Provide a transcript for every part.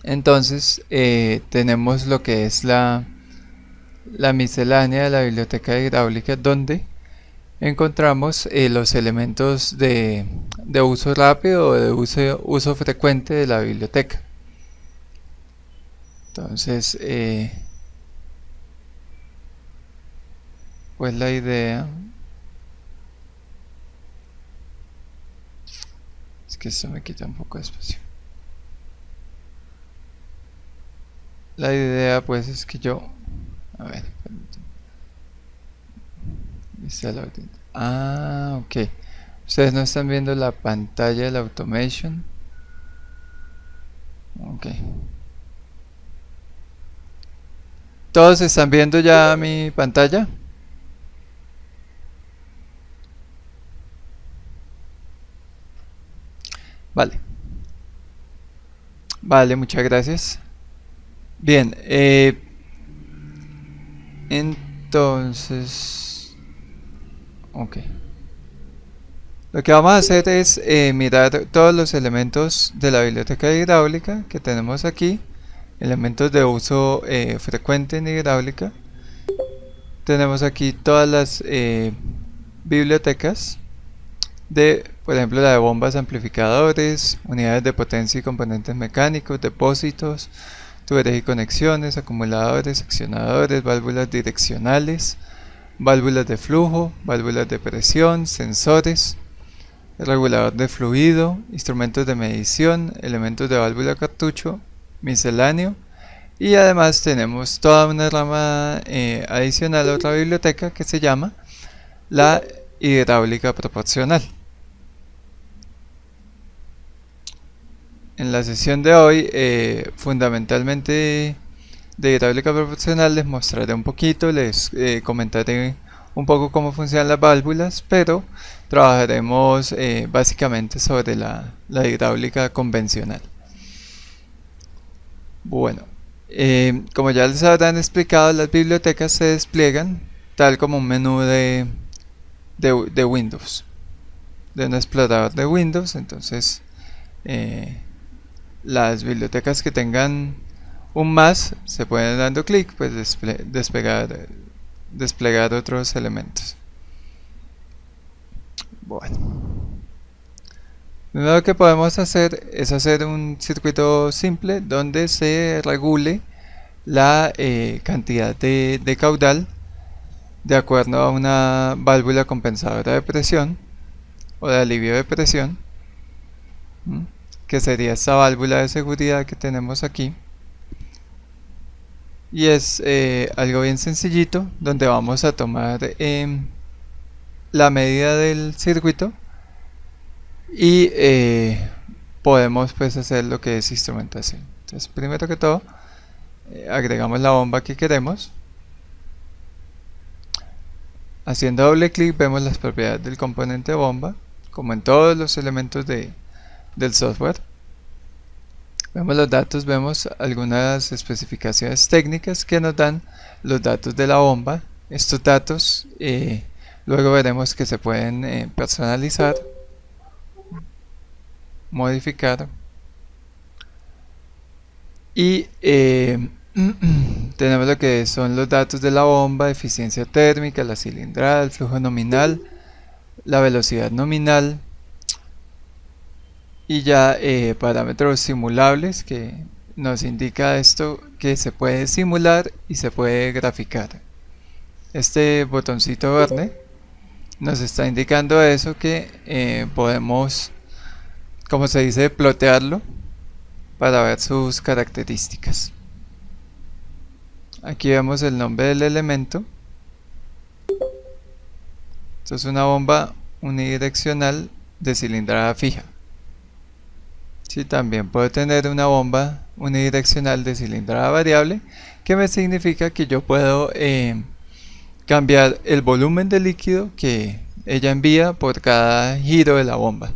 Entonces tenemos lo que es la miscelánea de la biblioteca hidráulica, donde encontramos los elementos de uso rápido o de uso frecuente de la biblioteca. Entonces, pues la idea es que esto me quita un poco de espacio. La idea pues es que yo, a ver, ok. Ustedes no están viendo la pantalla de la automation. Ok. ¿Todos están viendo ya mi pantalla? Vale. Vale, muchas gracias. Bien, entonces, ok. Lo que vamos a hacer es mirar todos los elementos de la biblioteca hidráulica que tenemos aquí, elementos de uso frecuente en hidráulica. Tenemos aquí todas las bibliotecas por ejemplo, la de bombas, amplificadores, unidades de potencia y componentes mecánicos, depósitos, tuberías y conexiones, acumuladores, accionadores, válvulas direccionales, válvulas de flujo, válvulas de presión, sensores, regulador de fluido, instrumentos de medición, elementos de válvula cartucho, misceláneo, y además tenemos toda una rama adicional a otra biblioteca que se llama la hidráulica proporcional. En la sesión de hoy, fundamentalmente de hidráulica proporcional, les mostraré un poquito, les comentaré un poco cómo funcionan las válvulas, pero trabajaremos básicamente sobre la hidráulica convencional. Bueno, como ya les habrán explicado, las bibliotecas se despliegan tal como un menú de Windows, de un explorador de Windows. Entonces las bibliotecas que tengan un más se pueden dando clic, pues desplegar otros elementos. Bueno, lo primero que podemos hacer es hacer un circuito simple donde se regule la cantidad de caudal de acuerdo a una válvula compensadora de presión o de alivio de presión, que sería esta válvula de seguridad que tenemos aquí. Y es algo bien sencillito, donde vamos a tomar la medida del circuito y podemos pues hacer lo que es instrumentación. Entonces, primero que todo, agregamos la bomba que queremos. Haciendo doble clic vemos las propiedades del componente bomba, como en todos los elementos del software. Vemos los datos, vemos algunas especificaciones técnicas que nos dan los datos de la bomba. Estos datos luego veremos que se pueden personalizar, modificar, y tenemos lo que son los datos de la bomba, eficiencia térmica, la cilindrada, el flujo nominal, la velocidad nominal, y ya parámetros simulables que nos indica esto que se puede simular y se puede graficar. Este botoncito verde nos está indicando eso, que podemos, como se dice, plotearlo para ver sus características. Aquí vemos el nombre del elemento. Esto es una bomba unidireccional de cilindrada fija. Sí, también puedo tener una bomba unidireccional de cilindrada variable, que me significa que yo puedo cambiar el volumen de líquido que ella envía por cada giro de la bomba.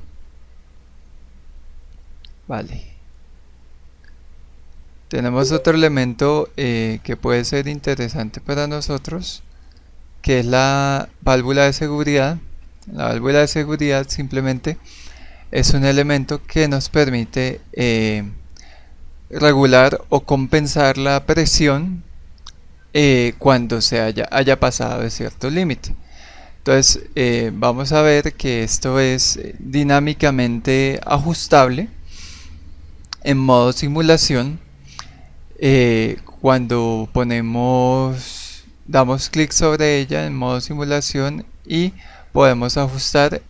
Vale. Tenemos otro elemento que puede ser interesante para nosotros, que es la válvula de seguridad. La válvula de seguridad simplemente es un elemento que nos permite regular o compensar la presión cuando se haya pasado de cierto límite. Entonces vamos a ver que esto es dinámicamente ajustable en modo simulación. Cuando damos clic sobre ella en modo simulación y podemos ajustar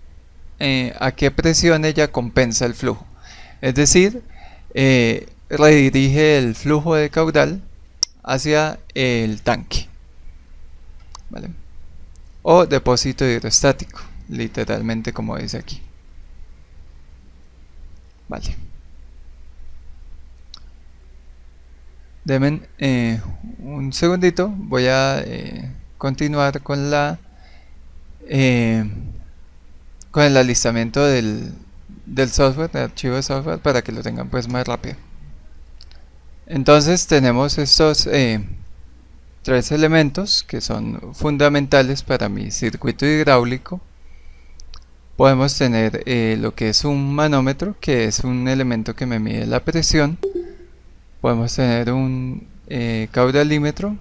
a qué presión ella compensa el flujo. Es decir, redirige el flujo de caudal hacia el tanque, ¿vale? O depósito hidrostático, literalmente como dice aquí. Vale. Denme un segundito, voy a continuar con con el alistamiento del software, del archivo de software, para que lo tengan pues más rápido. Entonces tenemos estos tres elementos que son fundamentales para mi circuito hidráulico. Podemos tener lo que es un manómetro, que es un elemento que me mide la presión. Podemos tener un caudalímetro,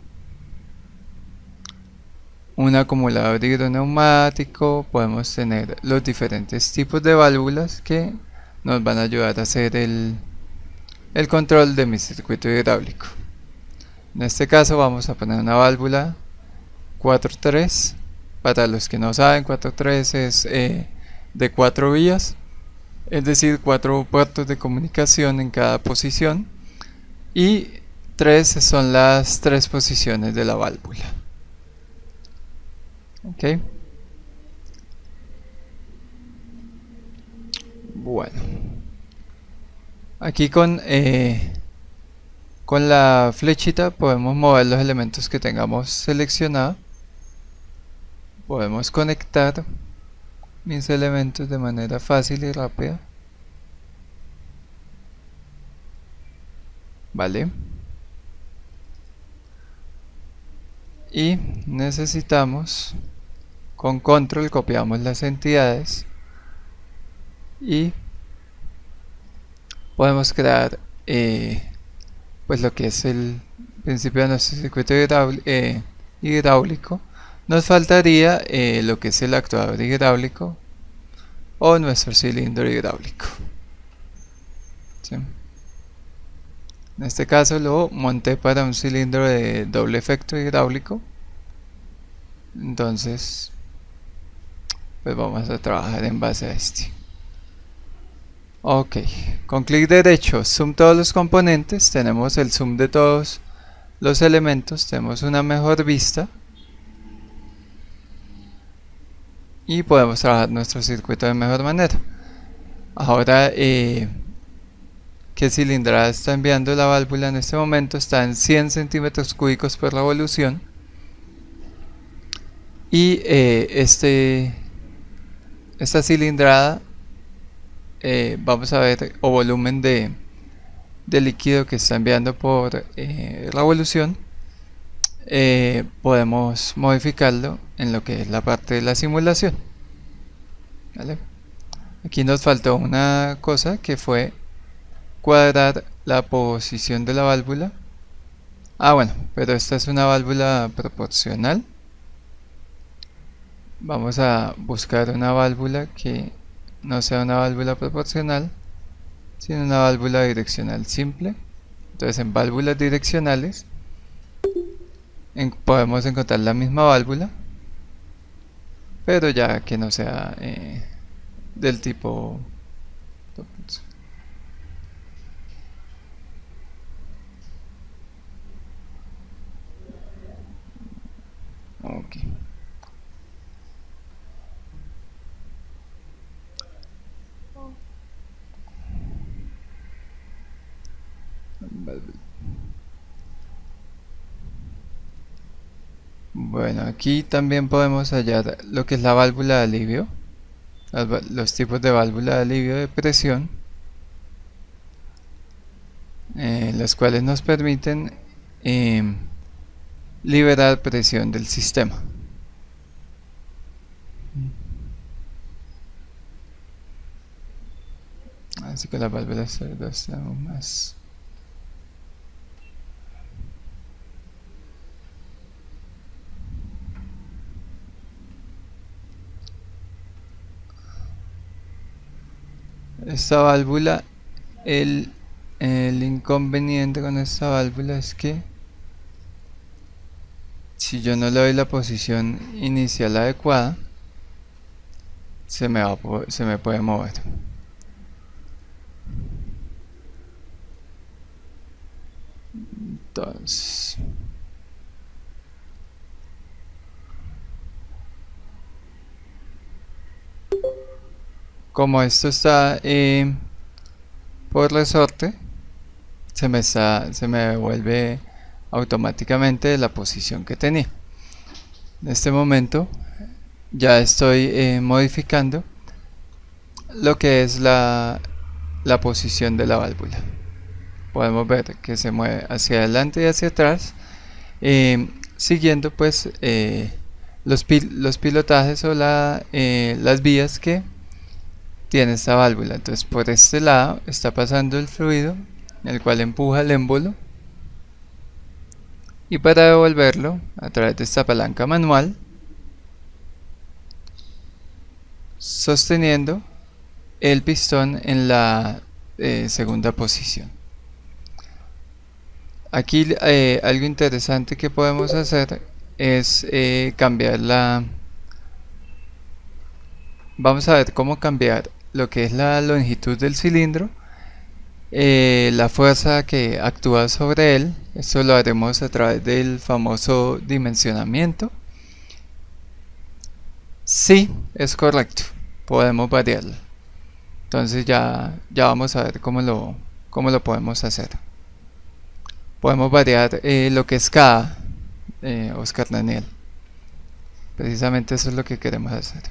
un acumulador hidroneumático, podemos tener los diferentes tipos de válvulas que nos van a ayudar a hacer el control de mi circuito hidráulico. En este caso vamos a poner una válvula 4-3. Para los que no saben, 4-3 es de 4 vías, es decir, 4 puertos de comunicación en cada posición, y 3 son las 3 posiciones de la válvula. Ok. Bueno, aquí con la flechita podemos mover los elementos que tengamos seleccionados. Podemos conectar mis elementos de manera fácil y rápida. Vale. Y necesitamos, con control copiamos las entidades y podemos crear pues lo que es el principio de nuestro circuito hidráulico. Nos faltaría lo que es el actuador hidráulico o nuestro cilindro hidráulico, ¿sí? En este caso lo monté para un cilindro de doble efecto hidráulico. Entonces pues vamos a trabajar en base a este. Ok, con clic derecho, zoom todos los componentes, tenemos el zoom de todos los elementos, tenemos una mejor vista y podemos trabajar nuestro circuito de mejor manera. Ahora, ¿qué cilindrada está enviando la válvula en este momento? Está en 100 centímetros cúbicos por revolución. Y esta cilindrada, vamos a ver, o volumen de líquido que está enviando por revolución, podemos modificarlo en lo que es la parte de la simulación. ¿Vale? Aquí nos faltó una cosa, que fue cuadrar la posición de la válvula. Bueno, pero esta es una válvula proporcional. Vamos a buscar una válvula que no sea una válvula proporcional, sino una válvula direccional simple. Entonces en válvulas direccionales podemos encontrar la misma válvula, pero ya que no sea del tipo. Ok. Bueno, aquí también podemos hallar lo que es la válvula de alivio, los tipos de válvula de alivio de presión, las cuales nos permiten liberar presión del sistema. Así que las válvulas más. Esta válvula, el, el inconveniente con esta válvula es que si yo no le doy la posición inicial adecuada, se me puede mover. Entonces, como esto está por resorte, se me devuelve automáticamente de la posición que tenía. En este momento ya estoy modificando lo que es la posición de la válvula. Podemos ver que se mueve hacia adelante y hacia atrás, siguiendo pues los pilotajes o las vías que tiene esta válvula. Entonces por este lado está pasando el fluido, el cual empuja el émbolo, y para devolverlo a través de esta palanca manual, sosteniendo el pistón en la segunda posición. Aquí algo interesante que podemos hacer es cambiar vamos a ver cómo cambiar lo que es la longitud del cilindro, la fuerza que actúa sobre él. Esto lo haremos a través del famoso dimensionamiento. Sí, es correcto, podemos variarlo. Entonces ya vamos a ver cómo lo podemos hacer. Podemos variar lo que es K, Oscar Daniel. Precisamente eso es lo que queremos hacer.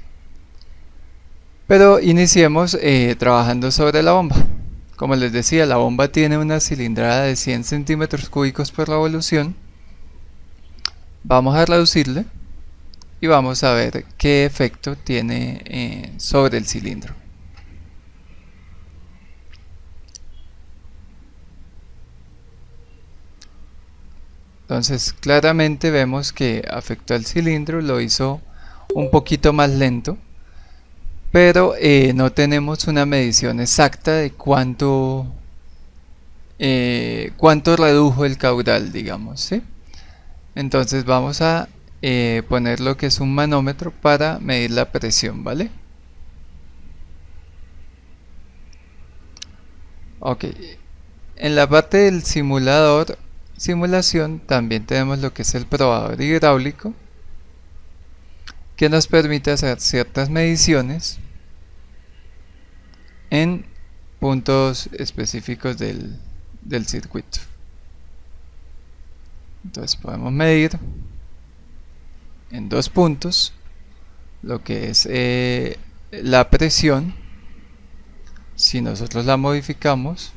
Pero iniciemos trabajando sobre la bomba. Como les decía, la bomba tiene una cilindrada de 100 centímetros cúbicos por revolución. Vamos a reducirle y vamos a ver qué efecto tiene sobre el cilindro. Entonces claramente vemos que afectó al cilindro, lo hizo un poquito más lento, pero no tenemos una medición exacta de cuánto redujo el caudal, digamos, ¿sí? Entonces vamos a poner lo que es un manómetro para medir la presión, ¿vale? Ok, en la parte del simulación también tenemos lo que es el probador hidráulico, que nos permite hacer ciertas mediciones en puntos específicos del circuito. Entonces podemos medir en 2 puntos lo que es la presión. Si nosotros la modificamos,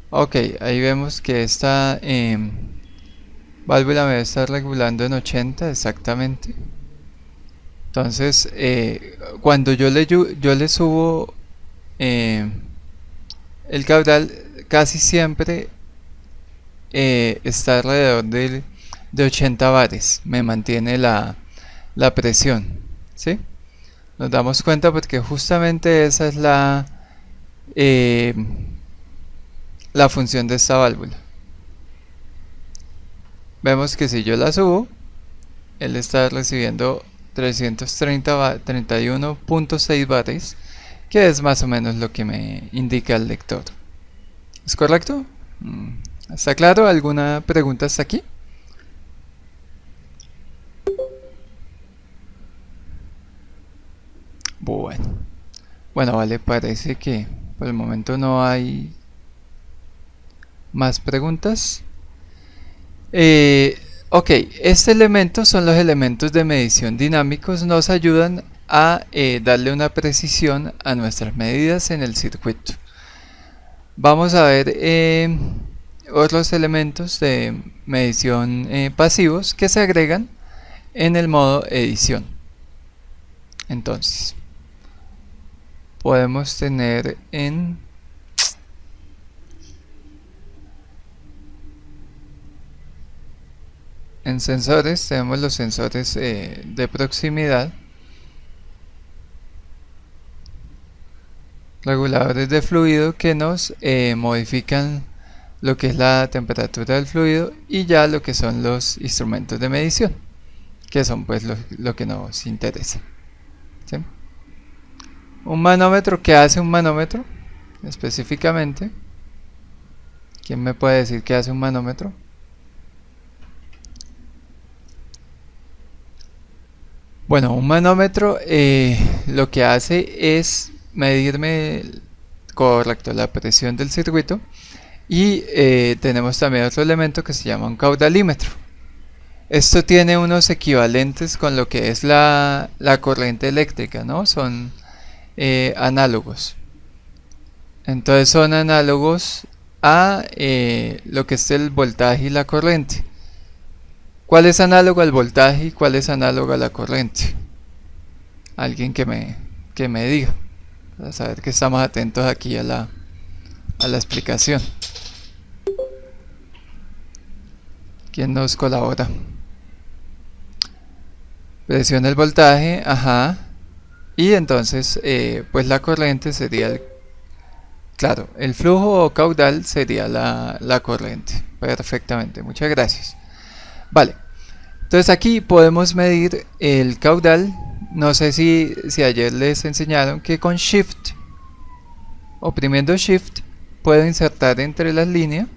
ok, ahí vemos que esta válvula me está regulando en 80 exactamente. Entonces cuando yo le subo el caudal, casi siempre está alrededor de 80 bares, me mantiene la presión, ¿sí? Nos damos cuenta porque justamente esa es la función de esta válvula. Vemos que si yo la subo, él está recibiendo 331.6 bares, que es más o menos lo que me indica el lector. ¿Es correcto? ¿Está claro? ¿Alguna pregunta hasta aquí? Bueno, vale, parece que por el momento no hay más preguntas. Ok, este elemento son los elementos de medición dinámicos, nos ayudan a darle una precisión a nuestras medidas en el circuito. Vamos a ver otros elementos de medición pasivos que se agregan en el modo edición. Entonces podemos tener en sensores, tenemos los sensores de proximidad. reguladores de fluido que nos modifican lo que es la temperatura del fluido y ya lo que son los instrumentos de medición, que son pues lo que nos interesa. ¿Sí? Un manómetro, ¿qué hace un manómetro? Específicamente, ¿quién me puede decir qué hace un manómetro? Bueno, un manómetro lo que hace es medirme, correcto, la presión del circuito, y tenemos también otro elemento que se llama un caudalímetro. Esto tiene unos equivalentes con lo que es la corriente eléctrica, ¿no? Son análogos. Entonces son análogos a lo que es el voltaje y la corriente. ¿Cuál es análogo al voltaje y cuál es análogo a la corriente? Alguien que me diga, para saber que estamos atentos aquí a la explicación. ¿Quién nos colabora? Presión del voltaje, ajá. Y entonces, pues la corriente sería claro, el flujo o caudal sería la corriente. Perfectamente, muchas gracias. Vale, entonces aquí podemos medir el caudal. No sé si ayer les enseñaron que con Shift, oprimiendo Shift, puedo insertar entre las líneas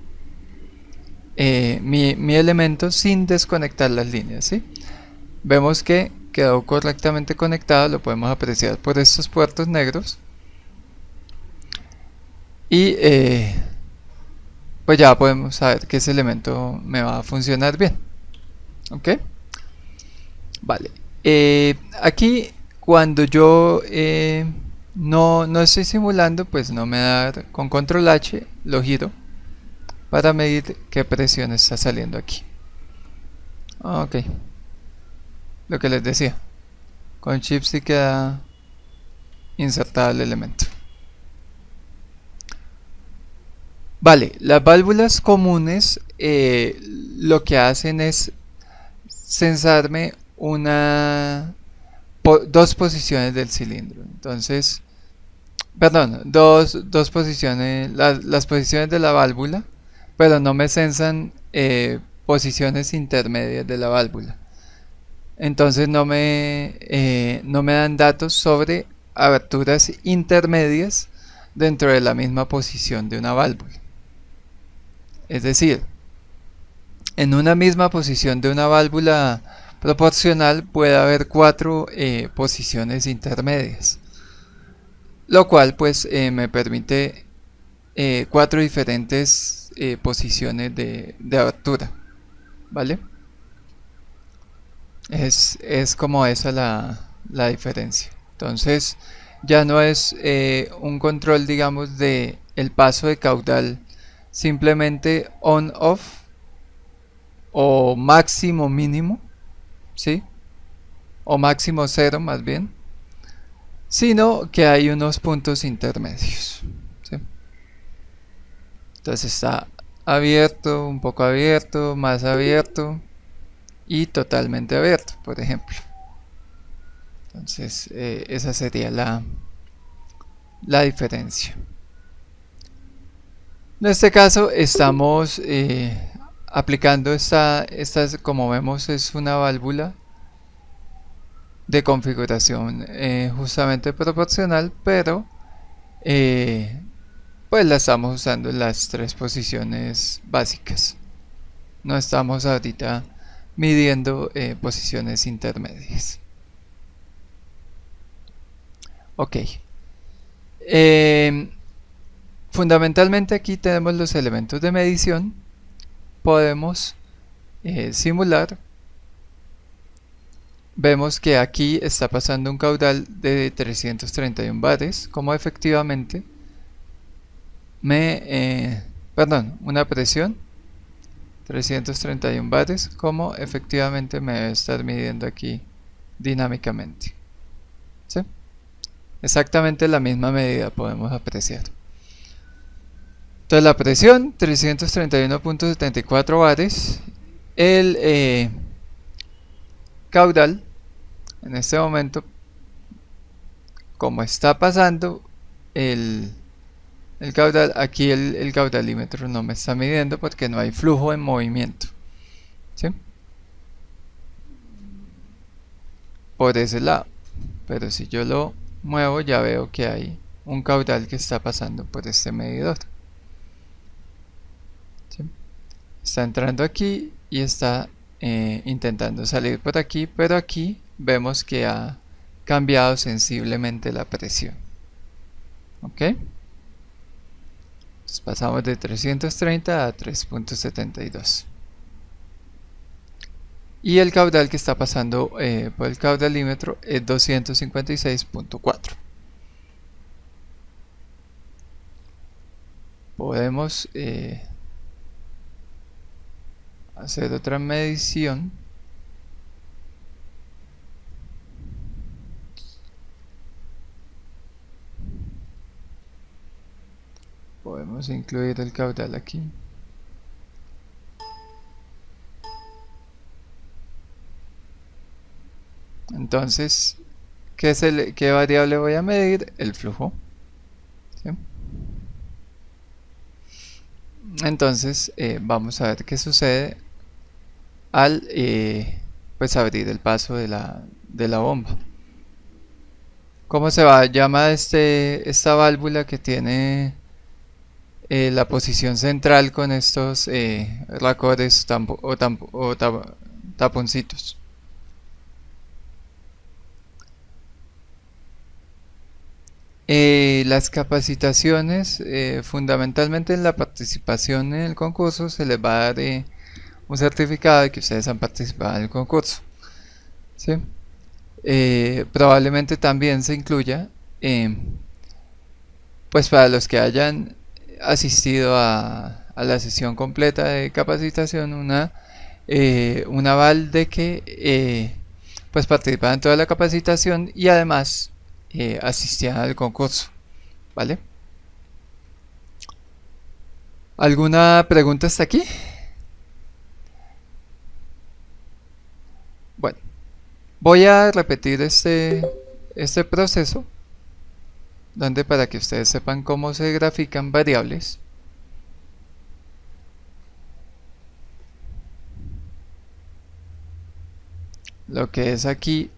mi elemento sin desconectar las líneas, ¿sí? Vemos que quedó correctamente conectado, lo podemos apreciar por estos puertos negros. Y pues ya podemos saber que ese elemento me va a funcionar bien. ¿Ok? Vale. Aquí cuando yo no estoy simulando, pues no me da, con control H lo giro para medir qué presión está saliendo aquí. Ok. Lo que les decía. Con Shift sí queda insertado el elemento. Vale, las válvulas comunes lo que hacen es censarme dos posiciones del cilindro. Entonces, perdón, dos posiciones, las posiciones de la válvula, pero no me censan posiciones intermedias de la válvula. Entonces no me dan datos sobre aberturas intermedias dentro de la misma posición de una válvula. Es decir, en una misma posición de una válvula proporcional puede haber 4 posiciones intermedias, lo cual pues me permite 4 diferentes posiciones de abertura, ¿vale? Es como esa la diferencia. Entonces ya no es un control, digamos, de el paso de caudal simplemente on-off o máximo mínimo, ¿sí? O máximo cero más bien, sino que hay unos puntos intermedios, ¿sí? Entonces está abierto, un poco abierto, más abierto y totalmente abierto, por ejemplo. Entonces esa sería la diferencia. En este caso estamos aplicando esta, como vemos, es una válvula de configuración justamente proporcional, pero pues la estamos usando en las 3 posiciones básicas. No estamos ahorita midiendo posiciones intermedias. Ok. Fundamentalmente aquí tenemos los elementos de medición. Podemos simular. Vemos que aquí está pasando un caudal de 331 bares, como efectivamente una presión 331 bares, como efectivamente me debe estar midiendo aquí dinámicamente, ¿sí? Exactamente la misma medida podemos apreciar. Entonces la presión 331.74 bares, el caudal en este momento, como está pasando el caudal. Aquí el caudalímetro no me está midiendo porque no hay flujo en movimiento, ¿sí? Por ese lado. Pero si yo lo muevo, ya veo que hay un caudal que está pasando por este medidor, ¿sí? Está entrando aquí y está intentando salir por aquí, pero aquí vemos que ha cambiado sensiblemente la presión. ¿Ok? Entonces pasamos de 330 a 3.72. Y el caudal que está pasando por el caudalímetro es 256.4. Podemos hacer otra medición. Podemos incluir el caudal aquí. Entonces, ¿qué variable voy a medir? El flujo, ¿sí? Entonces, vamos a ver qué sucede al pues abrir el paso de la bomba. ¿Cómo se llama esta válvula que tiene la posición central con estos racores taponcitos? Las capacitaciones, fundamentalmente en la participación en el concurso, se les va a dar un certificado de que ustedes han participado en el concurso, ¿sí? Probablemente también se incluya, pues para los que hayan asistido a la sesión completa de capacitación, un aval de que pues participaban en toda la capacitación y además asistían al concurso, ¿vale? ¿Alguna pregunta hasta aquí? Bueno, voy a repetir este proceso, donde para que ustedes sepan cómo se grafican variables. Lo que es aquí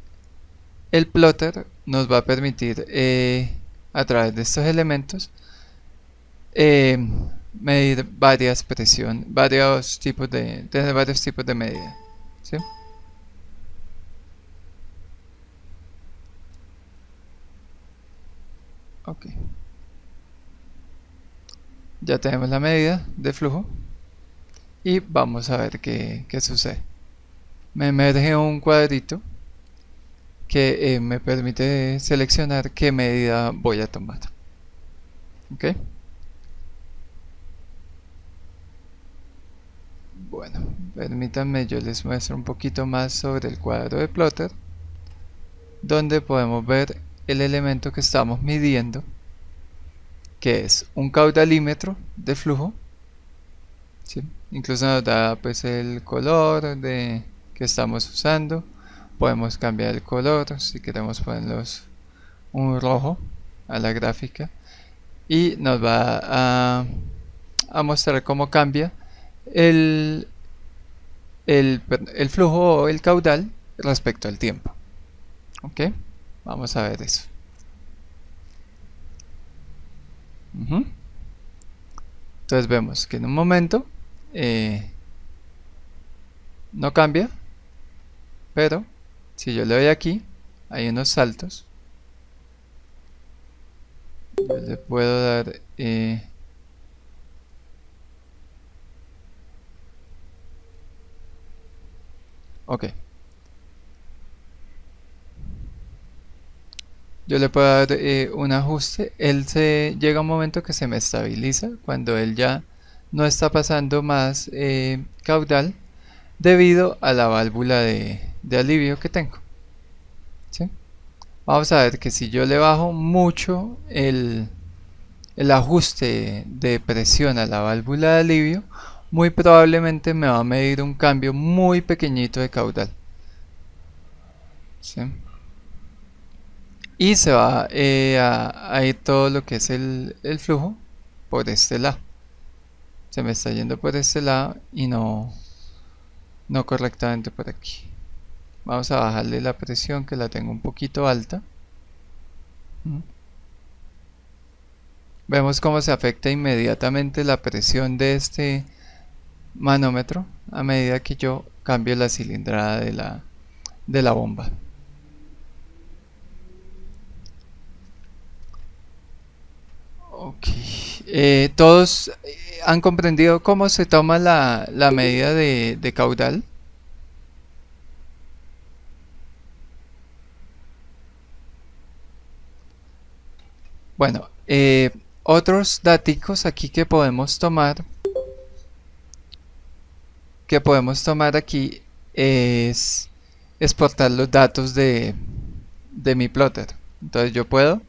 el plotter nos va a permitir a través de estos elementos medir varias presiones, tener varios tipos de medida, ¿sí? Ok. Ya tenemos la medida de flujo y vamos a ver qué sucede. Me emerge un cuadrito que me permite seleccionar qué medida voy a tomar. Ok. Bueno, permítanme, yo les muestro un poquito más sobre el cuadro de plotter, donde podemos ver el elemento que estamos midiendo, que es un caudalímetro de flujo, ¿sí? Incluso nos da pues el color que estamos usando. Podemos cambiar el color si queremos ponerlos un rojo a la gráfica y nos va a mostrar cómo cambia el flujo o el caudal respecto al tiempo. Ok, vamos a ver eso. Entonces vemos que en un momento no cambia, pero si yo le doy aquí, hay unos saltos. Yo le puedo dar ok. Yo le puedo dar un ajuste. Llega un momento que se me estabiliza cuando él ya no está pasando más caudal debido a la válvula de alivio que tengo, ¿sí? Vamos a ver que si yo le bajo mucho el ajuste de presión a la válvula de alivio, muy probablemente me va a medir un cambio muy pequeñito de caudal, ¿sí? y se va a ir todo lo que es el flujo por este lado. Se me está yendo por este lado y no correctamente por aquí. Vamos a bajarle la presión, que la tengo un poquito alta. Vemos cómo se afecta inmediatamente la presión de este manómetro a medida que yo cambio la cilindrada de la bomba. Ok. ¿Todos han comprendido cómo se toma la medida de caudal? Bueno, otros datos aquí que podemos tomar aquí es exportar los datos de mi plotter. Entonces yo puedo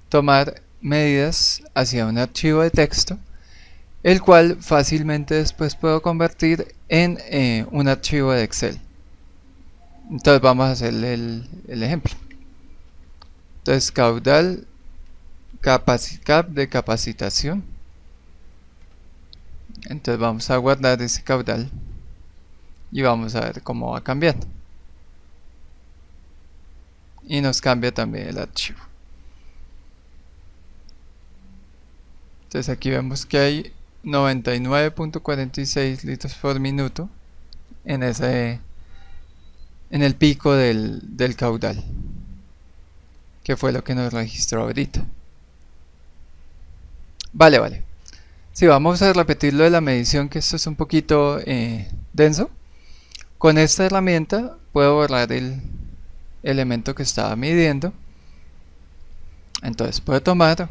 tomar medidas hacia un archivo de texto, el cual fácilmente después puedo convertir en un archivo de Excel. Entonces vamos a hacer el ejemplo. Entonces caudal cap de capacitación. Entonces vamos a guardar ese caudal y vamos a ver cómo va cambiando. Y nos cambia también el archivo. Entonces aquí vemos que hay 99.46 litros por minuto en el pico del caudal, que fue lo que nos registró ahorita. Vale. Si vamos a repetir lo de la medición, que esto es un poquito denso. Con esta herramienta puedo borrar el elemento que estaba midiendo. Entonces puedo tomar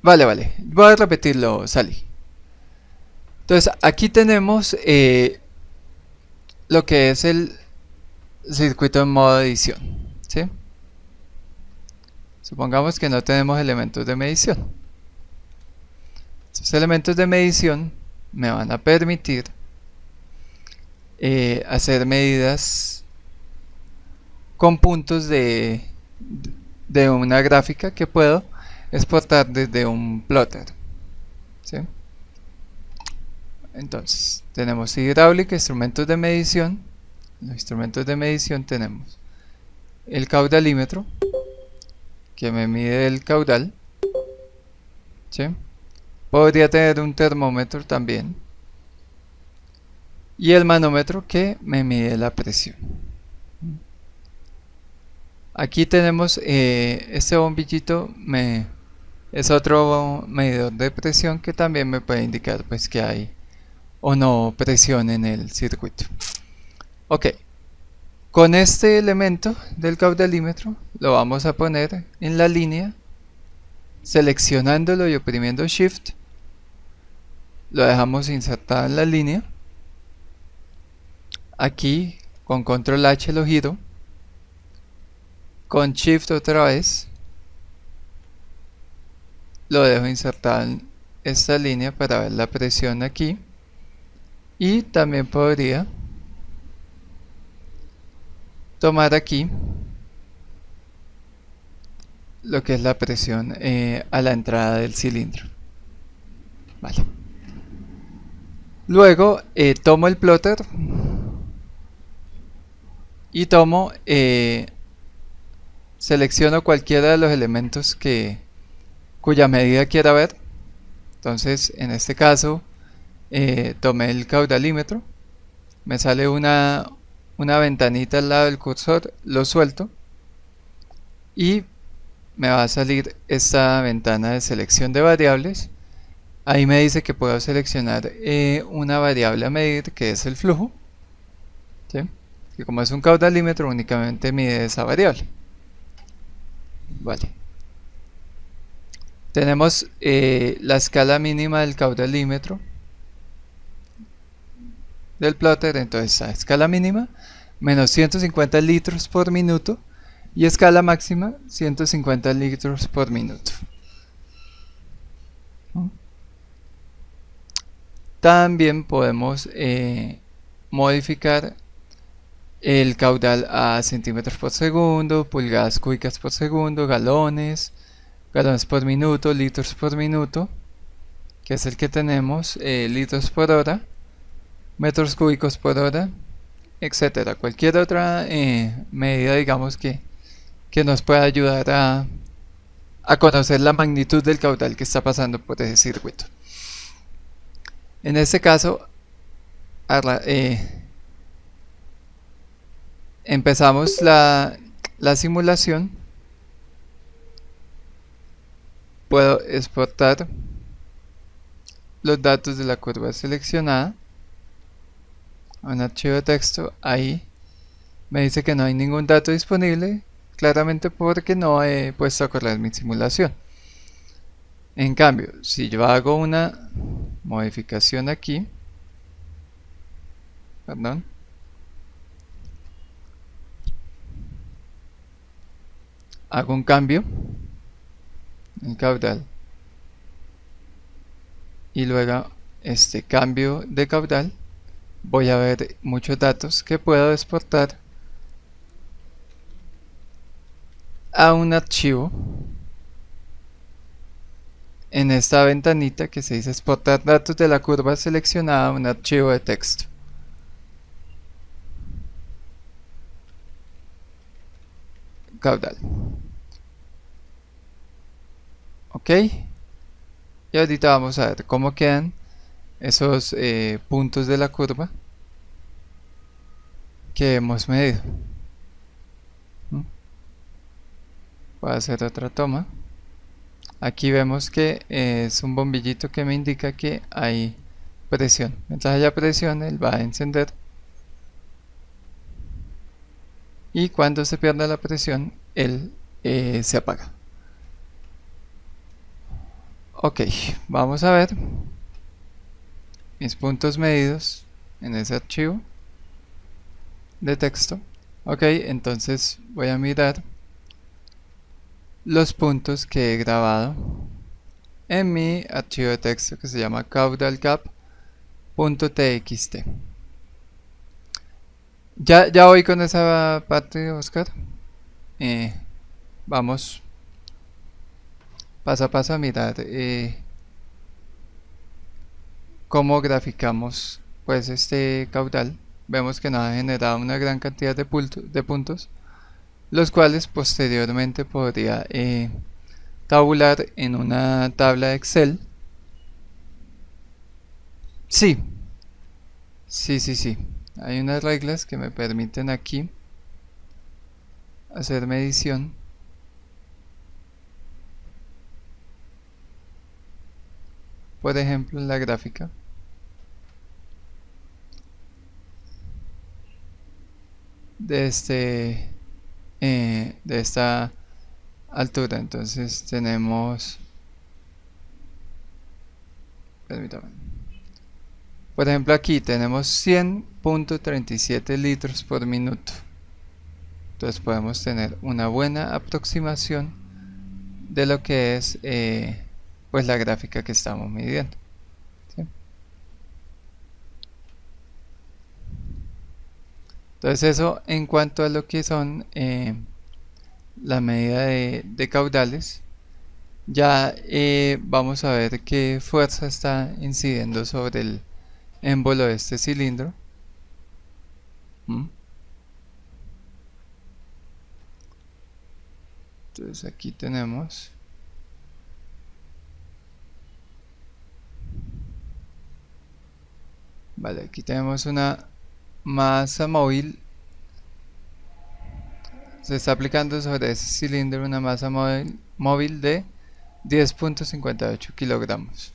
vale, voy a repetirlo, Sally. Entonces aquí tenemos lo que es el circuito en modo edición, ¿sí? Supongamos que no tenemos elementos de medición. Estos elementos de medición me van a permitir hacer medidas con puntos de una gráfica que puedo exportar desde un plotter, ¿sí? Entonces tenemos hidráulica, instrumentos de medición. Los instrumentos de medición tenemos el caudalímetro, que me mide el caudal, ¿sí? Podría tener un termómetro también, y el manómetro, que me mide la presión. Aquí tenemos este bombillito, es otro medidor de presión que también me puede indicar pues que hay o no presión en el circuito. Ok, con este elemento del caudalímetro lo vamos a poner en la línea, seleccionándolo y oprimiendo Shift, lo dejamos insertado en la línea. Aquí con Control H lo giro, con Shift otra vez lo dejo insertado en esta línea para ver la presión aquí, y también podría tomar aquí lo que es la presión a la entrada del cilindro. Vale. Luego tomo el plotter y selecciono cualquiera de los elementos cuya medida quiera ver. Entonces en este caso tomé el caudalímetro, me sale una ventanita al lado del cursor, lo suelto y me va a salir esta ventana de selección de variables. Ahí me dice que puedo seleccionar una variable a medir, que es el flujo, ¿sí? Que como es un caudalímetro únicamente mide esa variable. Vale. Tenemos la escala mínima del caudalímetro del plotter. Entonces a escala mínima menos 150 litros por minuto y escala máxima 150 litros por minuto. También podemos modificar el caudal a centímetros por segundo, pulgadas cúbicas por segundo, galones, galones por minuto, litros por minuto, que es el que tenemos, litros por hora, metros cúbicos por hora, etcétera. Cualquier otra medida, digamos, que nos pueda ayudar a conocer la magnitud del caudal que está pasando por ese circuito. En este caso, empezamos la simulación. Puedo exportar los datos de la curva seleccionada a un archivo de texto. Ahí me dice que no hay ningún dato disponible, claramente porque no he puesto a correr mi simulación. En cambio, si yo hago una modificación aquí, perdón, hago un cambio en caudal y luego este cambio de caudal, voy a ver muchos datos que puedo exportar a un archivo en esta ventanita que se dice exportar datos de la curva seleccionada a un archivo de texto. Caudal. Ok. Y ahorita vamos a ver cómo quedan esos puntos de la curva que hemos medido. Voy a hacer otra toma. Aquí vemos que es un bombillito que me indica que hay presión. Mientras haya presión, él va a encender. Y cuando se pierda la presión, él se apaga. Ok, vamos a ver mis puntos medidos en ese archivo de texto. Ok, entonces voy a mirar los puntos que he grabado en mi archivo de texto que se llama caudalcap.txt. Ya voy con esa parte, Oscar. Vamos paso a paso a mirar cómo graficamos pues este caudal. Vemos que nos ha generado una gran cantidad de puntos, los cuales posteriormente podría tabular en una tabla de Excel. Sí, hay unas reglas que me permiten aquí hacer medición. Por ejemplo, en la gráfica de esta altura. Entonces tenemos, permítame, por ejemplo aquí tenemos 100.37 litros por minuto. Entonces podemos tener una buena aproximación de lo que es pues la gráfica que estamos midiendo, ¿sí? Entonces eso en cuanto a lo que son la medida de caudales. Ya vamos a ver qué fuerza está incidiendo sobre el émbolo de este cilindro. Entonces aquí tenemos vale, aquí tenemos una masa móvil. Se está aplicando sobre ese cilindro una masa móvil de 10.58 kilogramos.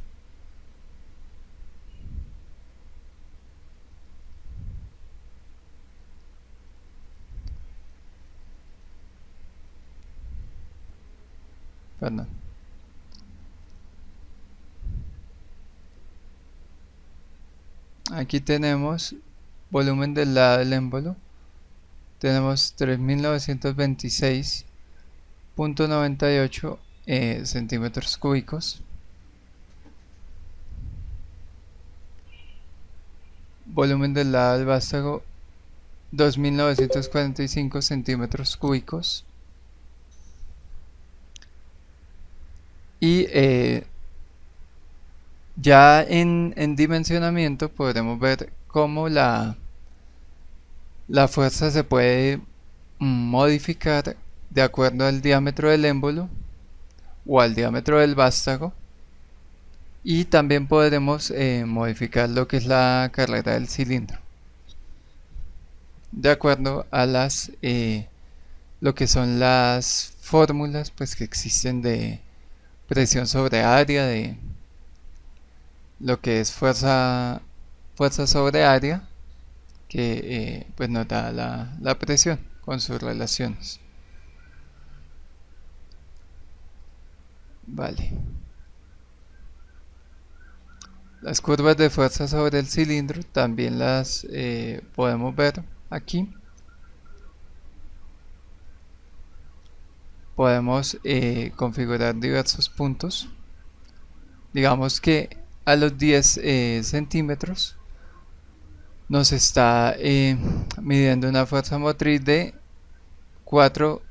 Perdón. Aquí tenemos volumen del lado del émbolo. Tenemos 3926.98 centímetros cúbicos. Volumen del lado del vástago 2.945 centímetros cúbicos. Y ya en dimensionamiento podremos ver cómo la fuerza se puede modificar de acuerdo al diámetro del émbolo o al diámetro del vástago, y también podremos modificar lo que es la carrera del cilindro de acuerdo a lo que son las fórmulas pues que existen de presión sobre área, de lo que es fuerza sobre área, que pues nos da la presión con sus relaciones. Vale. Las curvas de fuerza sobre el cilindro también las podemos ver aquí. Podemos configurar diversos puntos. Digamos que a los 10 centímetros nos está midiendo una fuerza motriz de 4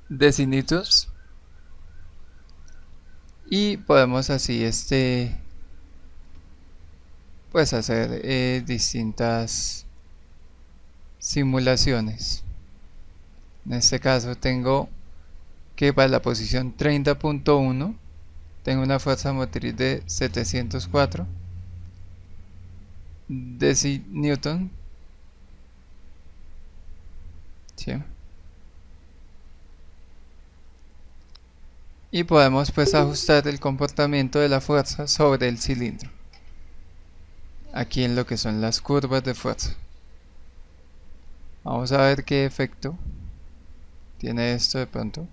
decilitros, y podemos así pues hacer distintas simulaciones. En este caso tengo que para la posición 30.1 tengo una fuerza motriz de 704 decinewton. ¿Sí? Y podemos pues ajustar el comportamiento de la fuerza sobre el cilindro aquí en lo que son las curvas de fuerza. Vamos a ver qué efecto tiene esto de pronto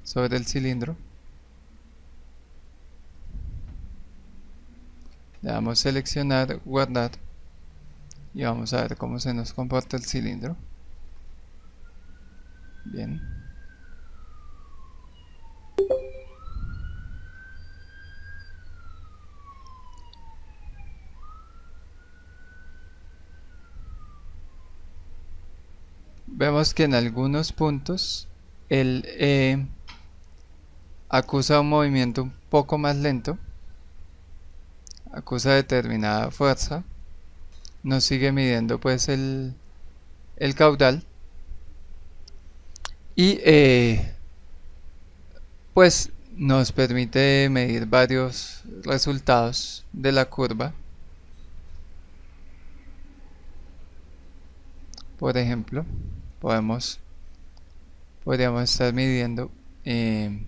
sobre el cilindro. Le damos seleccionar, guardar, y vamos a ver cómo se nos comporta el cilindro. Bien. Vemos que en algunos puntos él acusa un movimiento un poco más lento, acusa determinada fuerza, nos sigue midiendo pues el caudal, y pues nos permite medir varios resultados de la curva. Por ejemplo, podríamos estar midiendo qué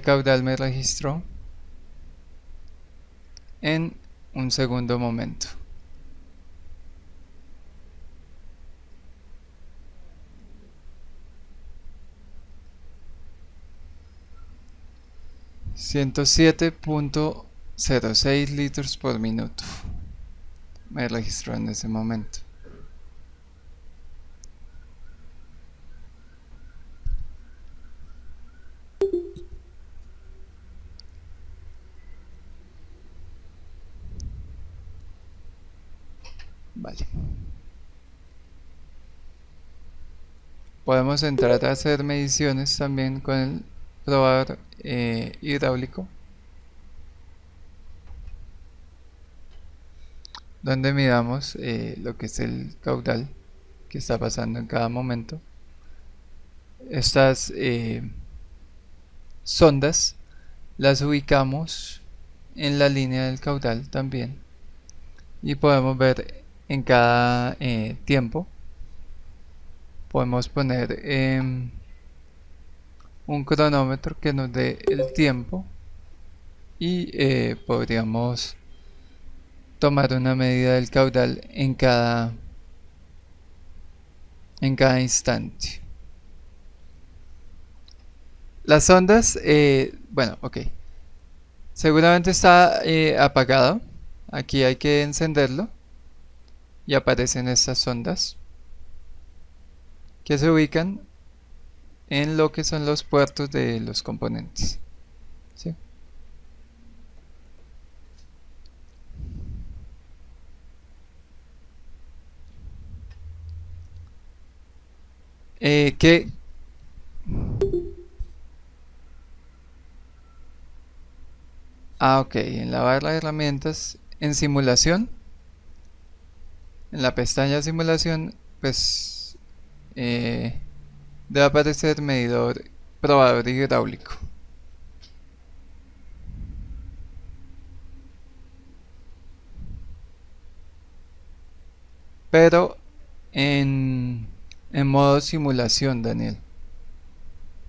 caudal me registró en un segundo momento. ...107.06 litros por minuto me registró en ese momento. Vale. Podemos entrar a hacer mediciones también con el probador hidráulico, donde midamos lo que es el caudal que está pasando en cada momento. Estas sondas las ubicamos en la línea del caudal también, y podemos ver en cada tiempo. Podemos poner un cronómetro que nos dé el tiempo, y podríamos tomar una medida del caudal en cada instante. Las ondas, bueno, ok. Seguramente está apagado. Aquí hay que encenderlo y aparecen estas ondas que se ubican en lo que son los puertos de los componentes. ¿Sí? Que ok, en la barra de herramientas, en simulación, en la pestaña simulación, pues debe aparecer medidor probador hidráulico. Pero en modo simulación, Daniel.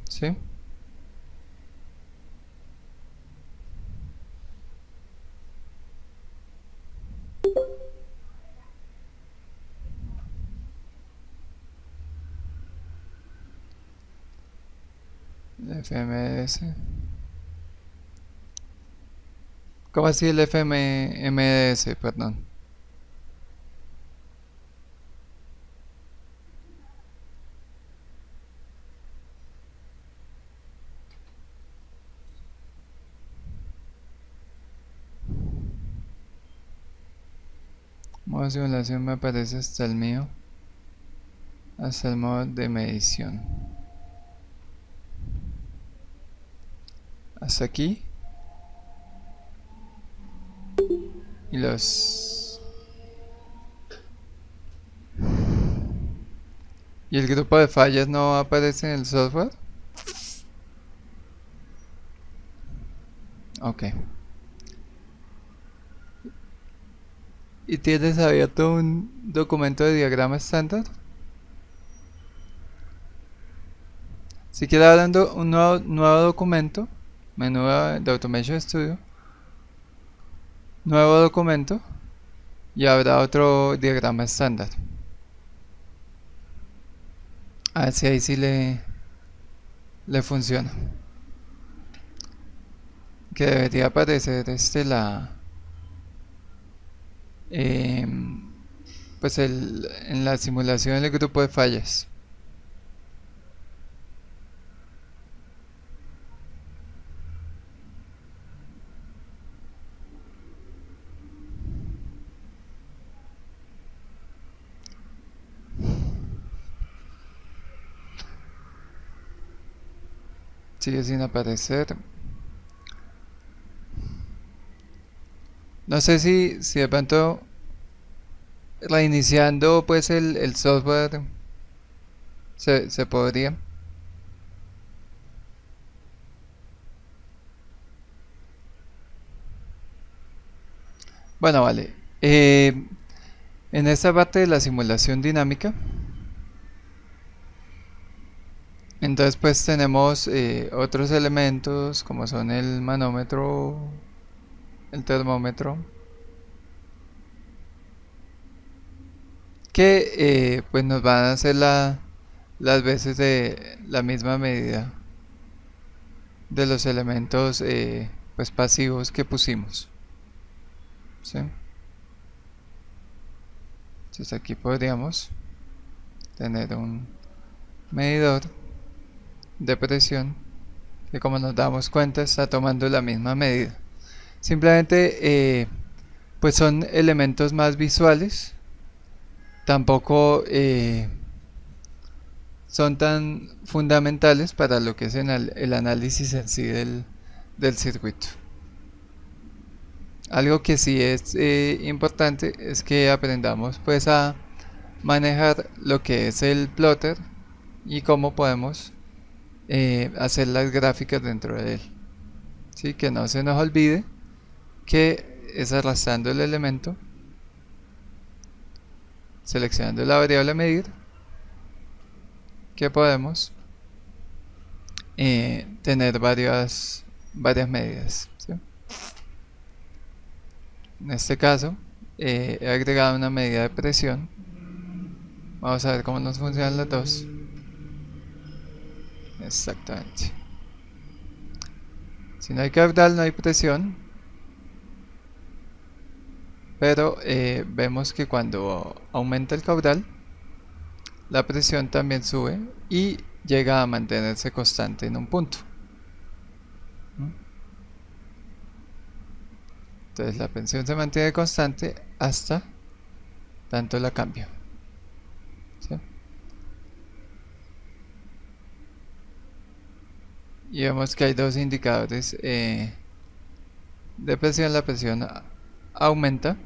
¿Sí? El FMS. ¿Cómo así el FMS? Perdón. Modo simulación me aparece hasta el mío. Hasta el modo de medición. Hasta aquí. Y los... ¿Y el grupo de fallas no aparece en el software? Ok. ¿Y tienes abierto un documento de diagrama estándar? Si quieres abriendo un nuevo documento, menú de Automation Studio, nuevo documento, y habrá otro diagrama estándar. A ver si ahí sí le funciona. Que debería aparecer pues en la simulación del grupo de fallas. Sigue sin aparecer. No sé si de pronto reiniciando pues el software se podría. Bueno, vale. En esta parte de la simulación dinámica, entonces pues tenemos otros elementos como son el manómetro, el termómetro, que pues nos van a hacer las veces de la misma medida de los elementos pues pasivos que pusimos. ¿Sí? Entonces aquí podríamos tener un medidor de presión que, como nos damos cuenta, está tomando la misma medida. Simplemente pues son elementos más visuales, tampoco son tan fundamentales para lo que es el análisis en sí del circuito. Algo que sí es importante es que aprendamos pues a manejar lo que es el plotter y cómo podemos hacer las gráficas dentro de él. ¿Sí? Que no se nos olvide que es arrastrando el elemento, seleccionando la variable medir, que podemos tener varias medidas. ¿Sí? En este caso he agregado una medida de presión. Vamos a ver cómo nos funcionan las dos. Exactamente. Si no hay caudal, no hay presión. Pero vemos que cuando aumenta el caudal, la presión también sube y llega a mantenerse constante en un punto. Entonces la presión se mantiene constante hasta tanto la cambio. ¿Sí? y vemos que hay dos indicadores de presión. La presión aumenta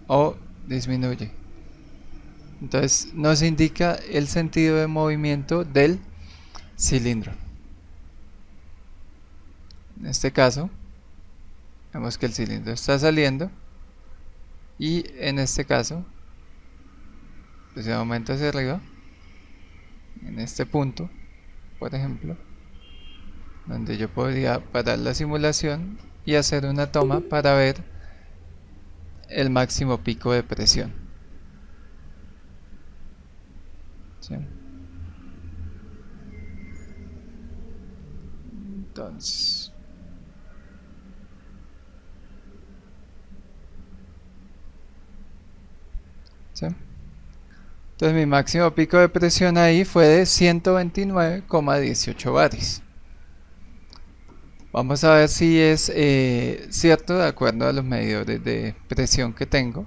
o disminuye. Entonces nos indica el sentido de movimiento del cilindro. En este caso vemos que el cilindro está saliendo y en este caso pues se aumenta hacia arriba en este punto, por ejemplo, donde yo podría parar la simulación y hacer una toma para ver el máximo pico de presión. ¿Sí? Entonces ¿sí? Entonces mi máximo pico de presión ahí fue de 129,18 bares. Vamos a ver si es cierto de acuerdo a los medidores de presión que tengo.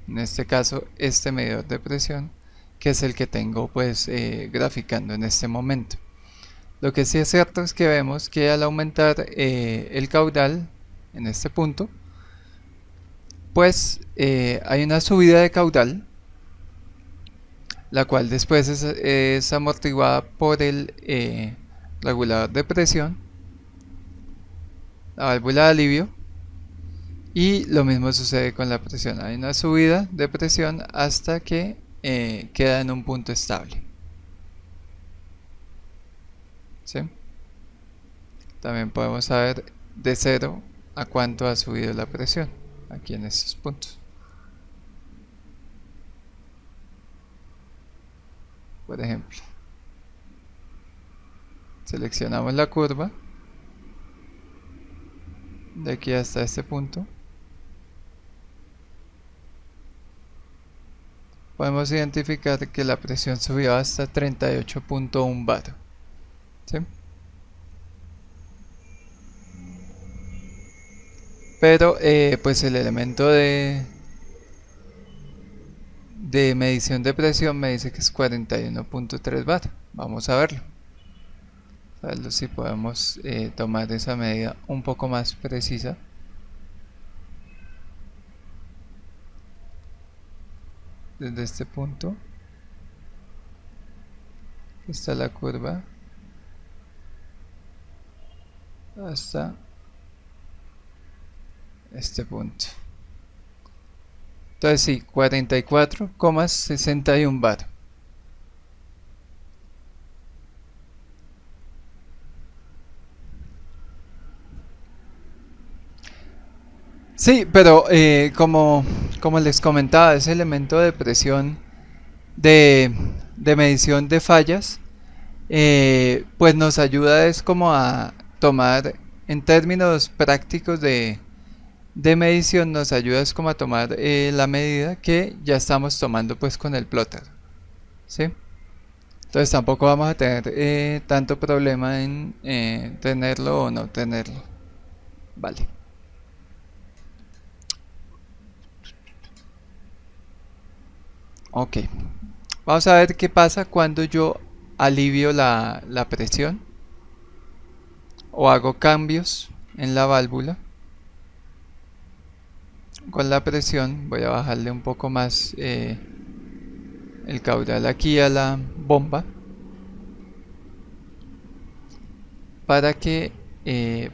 En este caso, este medidor de presión, que es el que tengo pues graficando en este momento. Lo que sí es cierto es que vemos que al aumentar el caudal en este punto, pues hay una subida de caudal, la cual después es amortiguada por el regulador de presión, la válvula de alivio, y lo mismo sucede con la presión. Hay una subida de presión hasta que queda en un punto estable. ¿Sí? También podemos saber de 0 a cuánto ha subido la presión aquí en estos puntos. Por ejemplo, seleccionamos la curva de aquí hasta este punto. Podemos identificar que la presión subió hasta 38.1 bar. ¿Sí? Pero pues el elemento de medición de presión me dice que es 41.3 bar. Vamos a verlo. A ver si podemos tomar esa medida un poco más precisa. Desde este punto está la curva hasta este punto. Entonces sí, 44,61 bar. Sí, pero como les comentaba, ese elemento de presión de medición de fallas, pues nos ayuda es como a tomar, en términos prácticos de medición, nos ayuda es como a tomar la medida que ya estamos tomando pues con el plotter. ¿Sí? Entonces tampoco vamos a tener tanto problema en tenerlo o no tenerlo. Vale. Ok, vamos a ver qué pasa cuando yo alivio la presión o hago cambios en la válvula. Con la presión voy a bajarle un poco más el caudal aquí a la bomba para que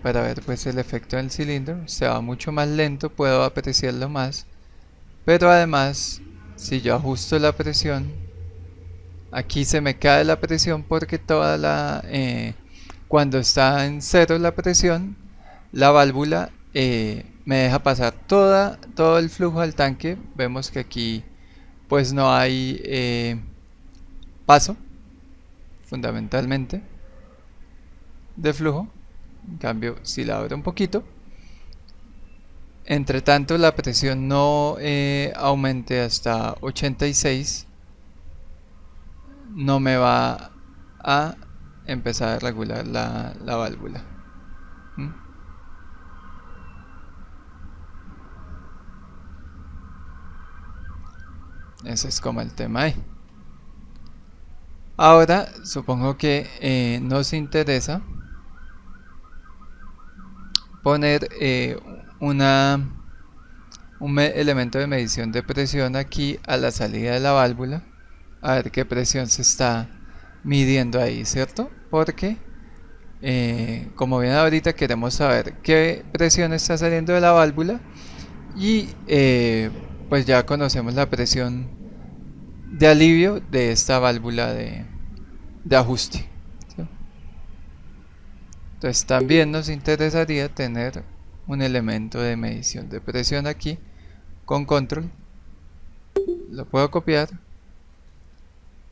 para ver pues el efecto del cilindro. Se va mucho más lento, puedo apreciarlo más, pero además si yo ajusto la presión, aquí se me cae la presión porque toda la cuando está en 0 la presión, la válvula me deja pasar todo el flujo al tanque. Vemos que aquí pues no hay paso fundamentalmente de flujo. En cambio, si la abro un poquito, entre tanto la presión no aumente hasta 86, no me va a empezar a regular la válvula. Ese es como el tema ahí. Ahora supongo que nos interesa poner elemento de medición de presión aquí a la salida de la válvula, a ver qué presión se está midiendo ahí, ¿cierto? Porque como bien ahorita queremos saber qué presión está saliendo de la válvula y pues ya conocemos la presión de alivio de esta válvula de ajuste, ¿sí? Entonces también nos interesaría tener un elemento de medición de presión aquí con control. Lo puedo copiar,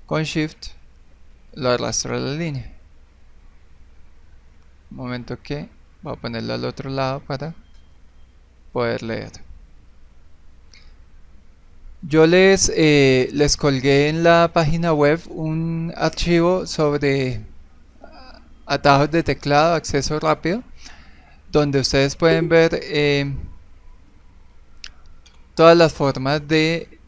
con shift lo arrastro a la línea. Un momento que voy a ponerlo al otro lado para poder leer. Yo les colgué en la página web un archivo sobre atajos de teclado, acceso rápido, donde ustedes pueden ver todas las formas de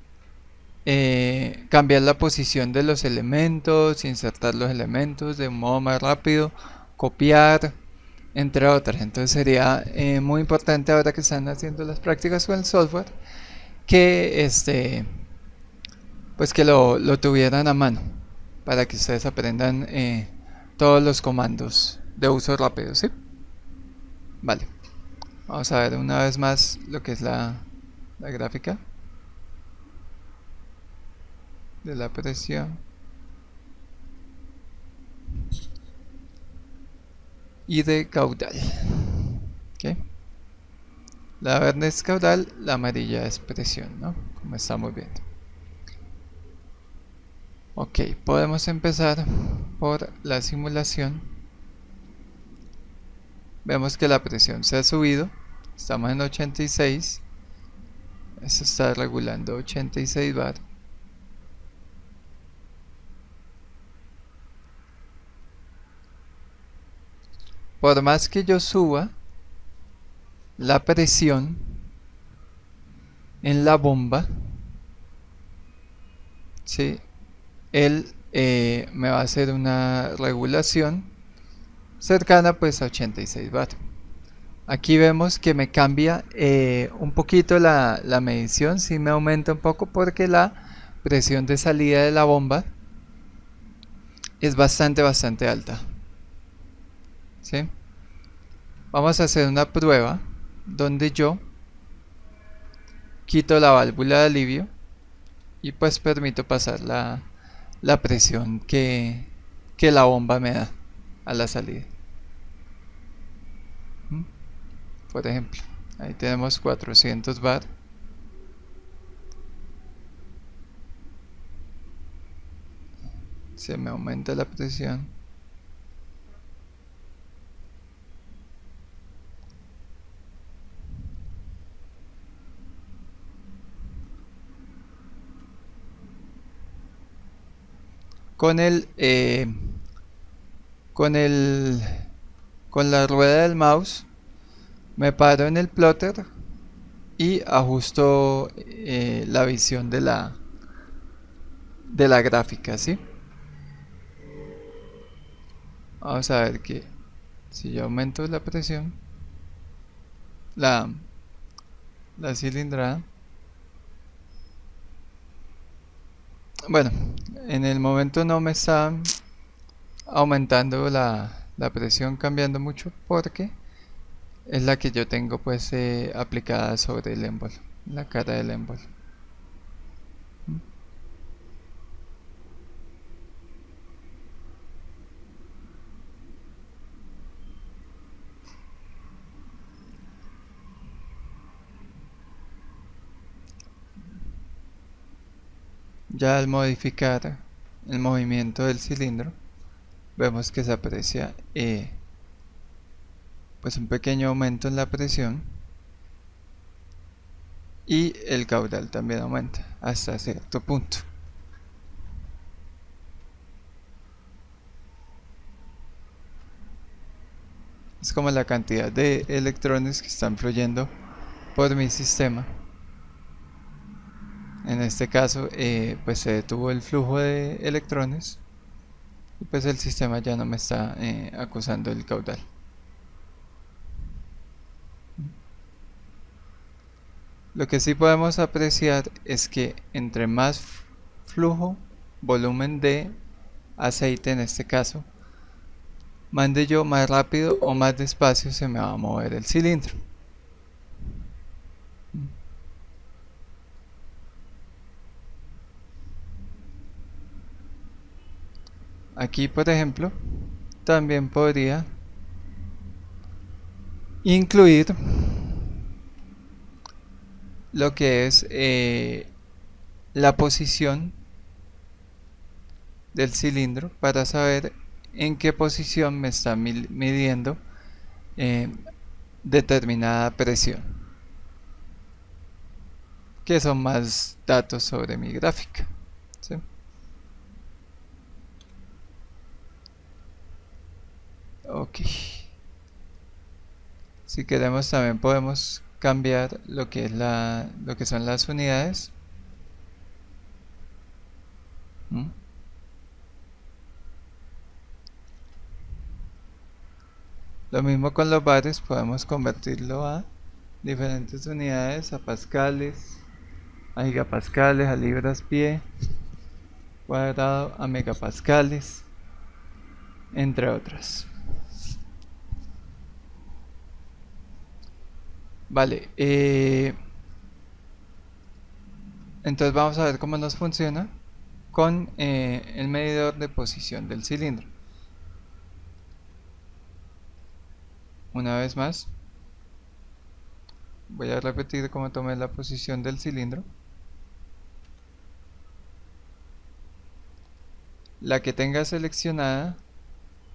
cambiar la posición de los elementos, insertar los elementos de un modo más rápido, copiar, entre otras. Entonces sería muy importante ahora que están haciendo las prácticas con el software que pues que lo tuvieran a mano para que ustedes aprendan todos los comandos de uso rápido, ¿sí? Vale, vamos a ver una vez más lo que es la gráfica de la presión y de caudal. ¿Okay? La verde es caudal, la amarilla es presión, ¿no? Como estamos viendo. Ok, podemos empezar por la simulación. Vemos que la presión se ha subido, estamos en 86, esto está regulando 86 bar. Por más que yo suba la presión en la bomba, ¿sí? Él me va a hacer una regulación cercana pues a 86 bar. Aquí vemos que me cambia un poquito la medición, sí me aumenta un poco porque la presión de salida de la bomba es bastante alta, ¿sí? Vamos a hacer una prueba donde yo quito la válvula de alivio y pues permito pasar la presión que la bomba me da a la salida. Por ejemplo, ahí tenemos 400 bar. Se me aumenta la presión. Con la rueda del mouse me paro en el plotter y ajusto la visión de la gráfica, ¿sí? Vamos a ver que si yo aumento la presión, la cilindrada, bueno, en el momento no me está aumentando la presión, cambiando mucho porque es la que yo tengo pues aplicada sobre el émbolo, la cara del émbolo. Ya al modificar el movimiento del cilindro, vemos que se aprecia pues un pequeño aumento en la presión y el caudal también aumenta hasta cierto punto. Es como la cantidad de electrones que están fluyendo por mi sistema. En este caso pues se detuvo el flujo de electrones y pues el sistema ya no me está acusando el caudal. Lo que sí podemos apreciar es que entre más flujo, volumen de aceite en este caso, mande yo, más rápido o más despacio se me va a mover el cilindro. Aquí, por ejemplo, también podría incluir lo que es la posición del cilindro para saber en qué posición me está midiendo eh, determinada presión, que son más datos sobre mi gráfica, ¿sí? Ok, si queremos también podemos cambiar lo que es lo que son las unidades. ¿Mm? Lo mismo con los bares, podemos convertirlo a diferentes unidades, a pascales, a gigapascales, a libras pie cuadrado, a megapascales, entre otras. Vale, entonces vamos a ver cómo nos funciona con el medidor de posición del cilindro. Una vez más, voy a repetir cómo tomé la posición del cilindro. La que tenga seleccionada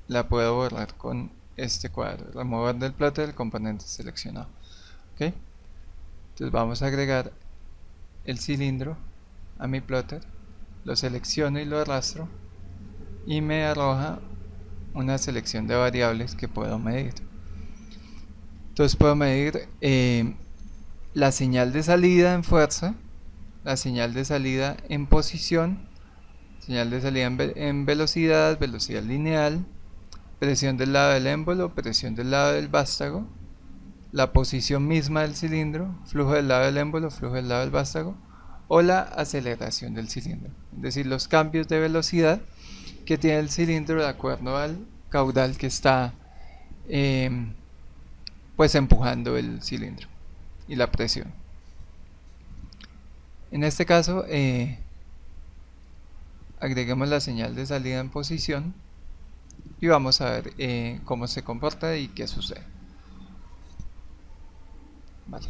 la puedo borrar con este cuadro, remover del plotter el componente seleccionado. ¿Ok? Entonces vamos a agregar el cilindro a mi plotter, lo selecciono y lo arrastro y me arroja una selección de variables que puedo medir. Entonces puedo medir la señal de salida en fuerza, la señal de salida en posición, señal de salida en velocidad, velocidad lineal, presión del lado del émbolo, presión del lado del vástago, la posición misma del cilindro, flujo del lado del émbolo, flujo del lado del vástago, o la aceleración del cilindro, es decir, los cambios de velocidad que tiene el cilindro de acuerdo al caudal que está pues empujando el cilindro y la presión. En este caso agreguemos la señal de salida en posición y vamos a ver cómo se comporta y qué sucede. Vale.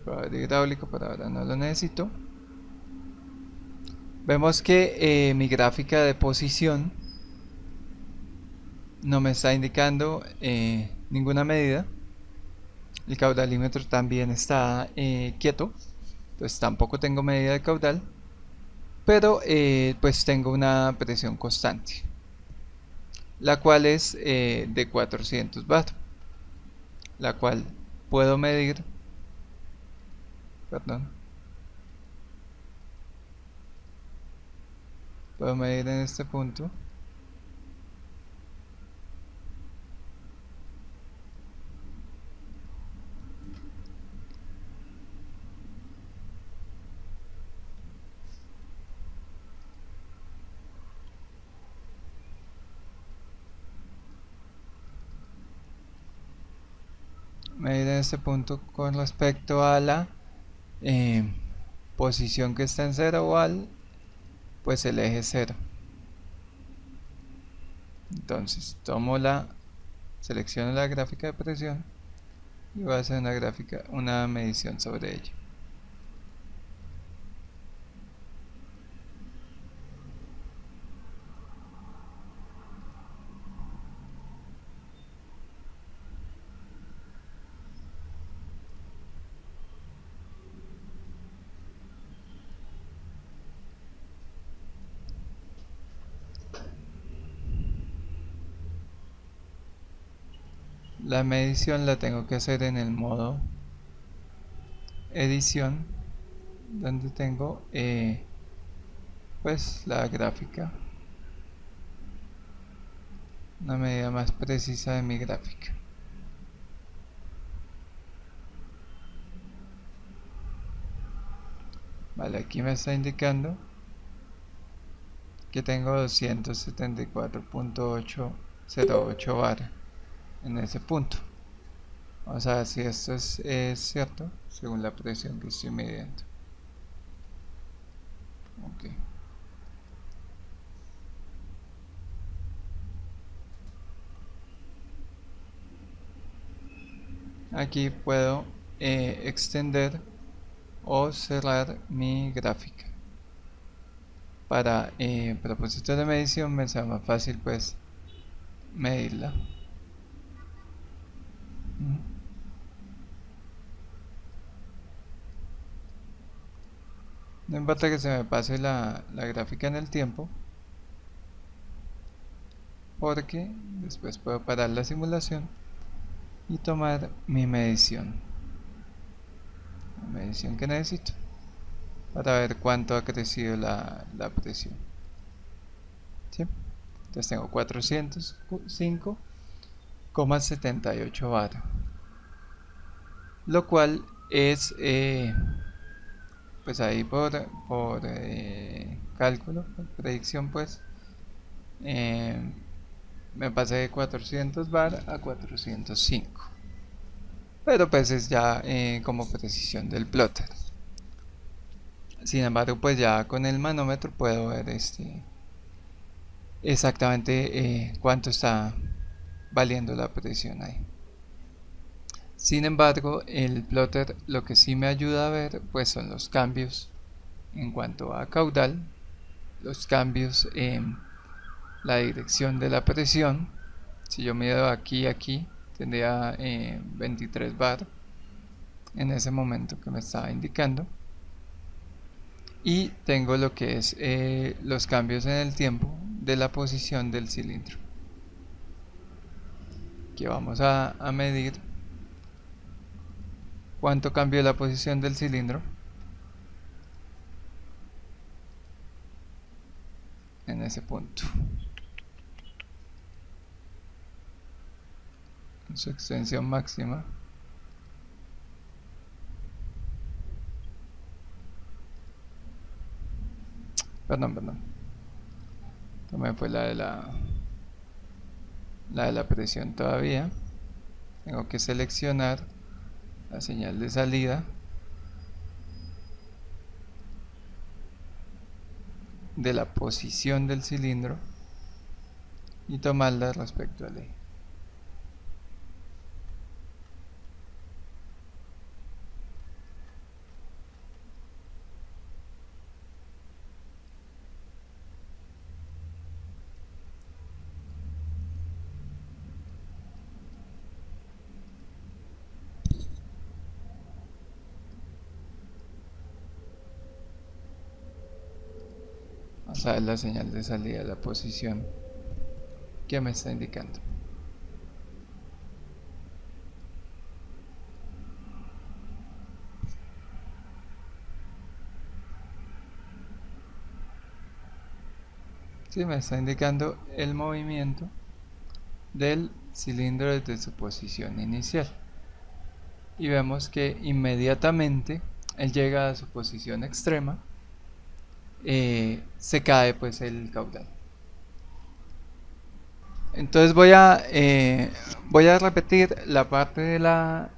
Para el hidráulico, para ahora no lo necesito. Vemos que mi gráfica de posición no me está indicando ninguna medida. El caudalímetro también está quieto, pues tampoco tengo medida de caudal, pero pues tengo una presión constante, la cual es de 400 bar, la cual puedo medir, perdón, puedo medir en este punto. Medir en este punto con respecto a la posición que está en cero o al pues el eje cero. Entonces selecciono la gráfica de presión y voy a hacer una medición sobre ella. La medición la tengo que hacer en el modo edición, donde tengo pues la gráfica, una medida más precisa de mi gráfica. Vale, aquí me está indicando que tengo 274.808 bar en ese punto. Vamos a ver si esto es cierto según la presión que estoy midiendo. Ok. Aquí puedo extender o cerrar mi gráfica. Para propósitos de medición me sea más fácil pues medirla. No importa que se me pase la gráfica en el tiempo, porque después puedo parar la simulación y tomar mi medición, la medición que necesito para ver cuánto ha crecido la presión. ¿Sí? Entonces tengo 405,78 bar, lo cual es pues ahí por cálculo, por predicción pues, me pasé de 400 bar a 405, pero pues es ya como precisión del plotter. Sin embargo, pues ya con el manómetro puedo ver exactamente cuánto está valiendo la presión ahí. Sin embargo, el plotter lo que sí me ayuda a ver pues son los cambios en cuanto a caudal, los cambios en la dirección de la presión. Si yo mido aquí a aquí, tendría 23 bar en ese momento que me estaba indicando. Y tengo lo que es los cambios en el tiempo de la posición del cilindro. Aquí vamos a medir cuánto cambió la posición del cilindro en ese punto. Su extensión máxima. Perdón. También fue la de la presión todavía. Tengo que seleccionar la señal de salida de la posición del cilindro y tomarla respecto al eje. Vamos a ver la señal de salida, la posición que me está indicando. Sí, me está indicando el movimiento del cilindro desde su posición inicial. Y vemos que inmediatamente él llega a su posición extrema, se cae pues el caudal. Entonces voy a repetir la parte de la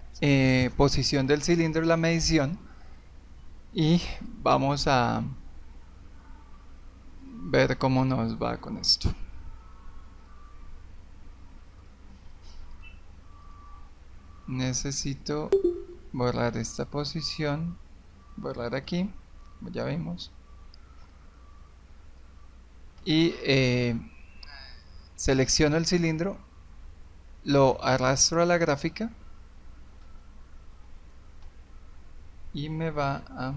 posición del cilindro, la medición, y vamos a ver cómo nos va con esto. Necesito borrar esta posición, borrar aquí, ya vimos, y selecciono el cilindro, lo arrastro a la gráfica y me va a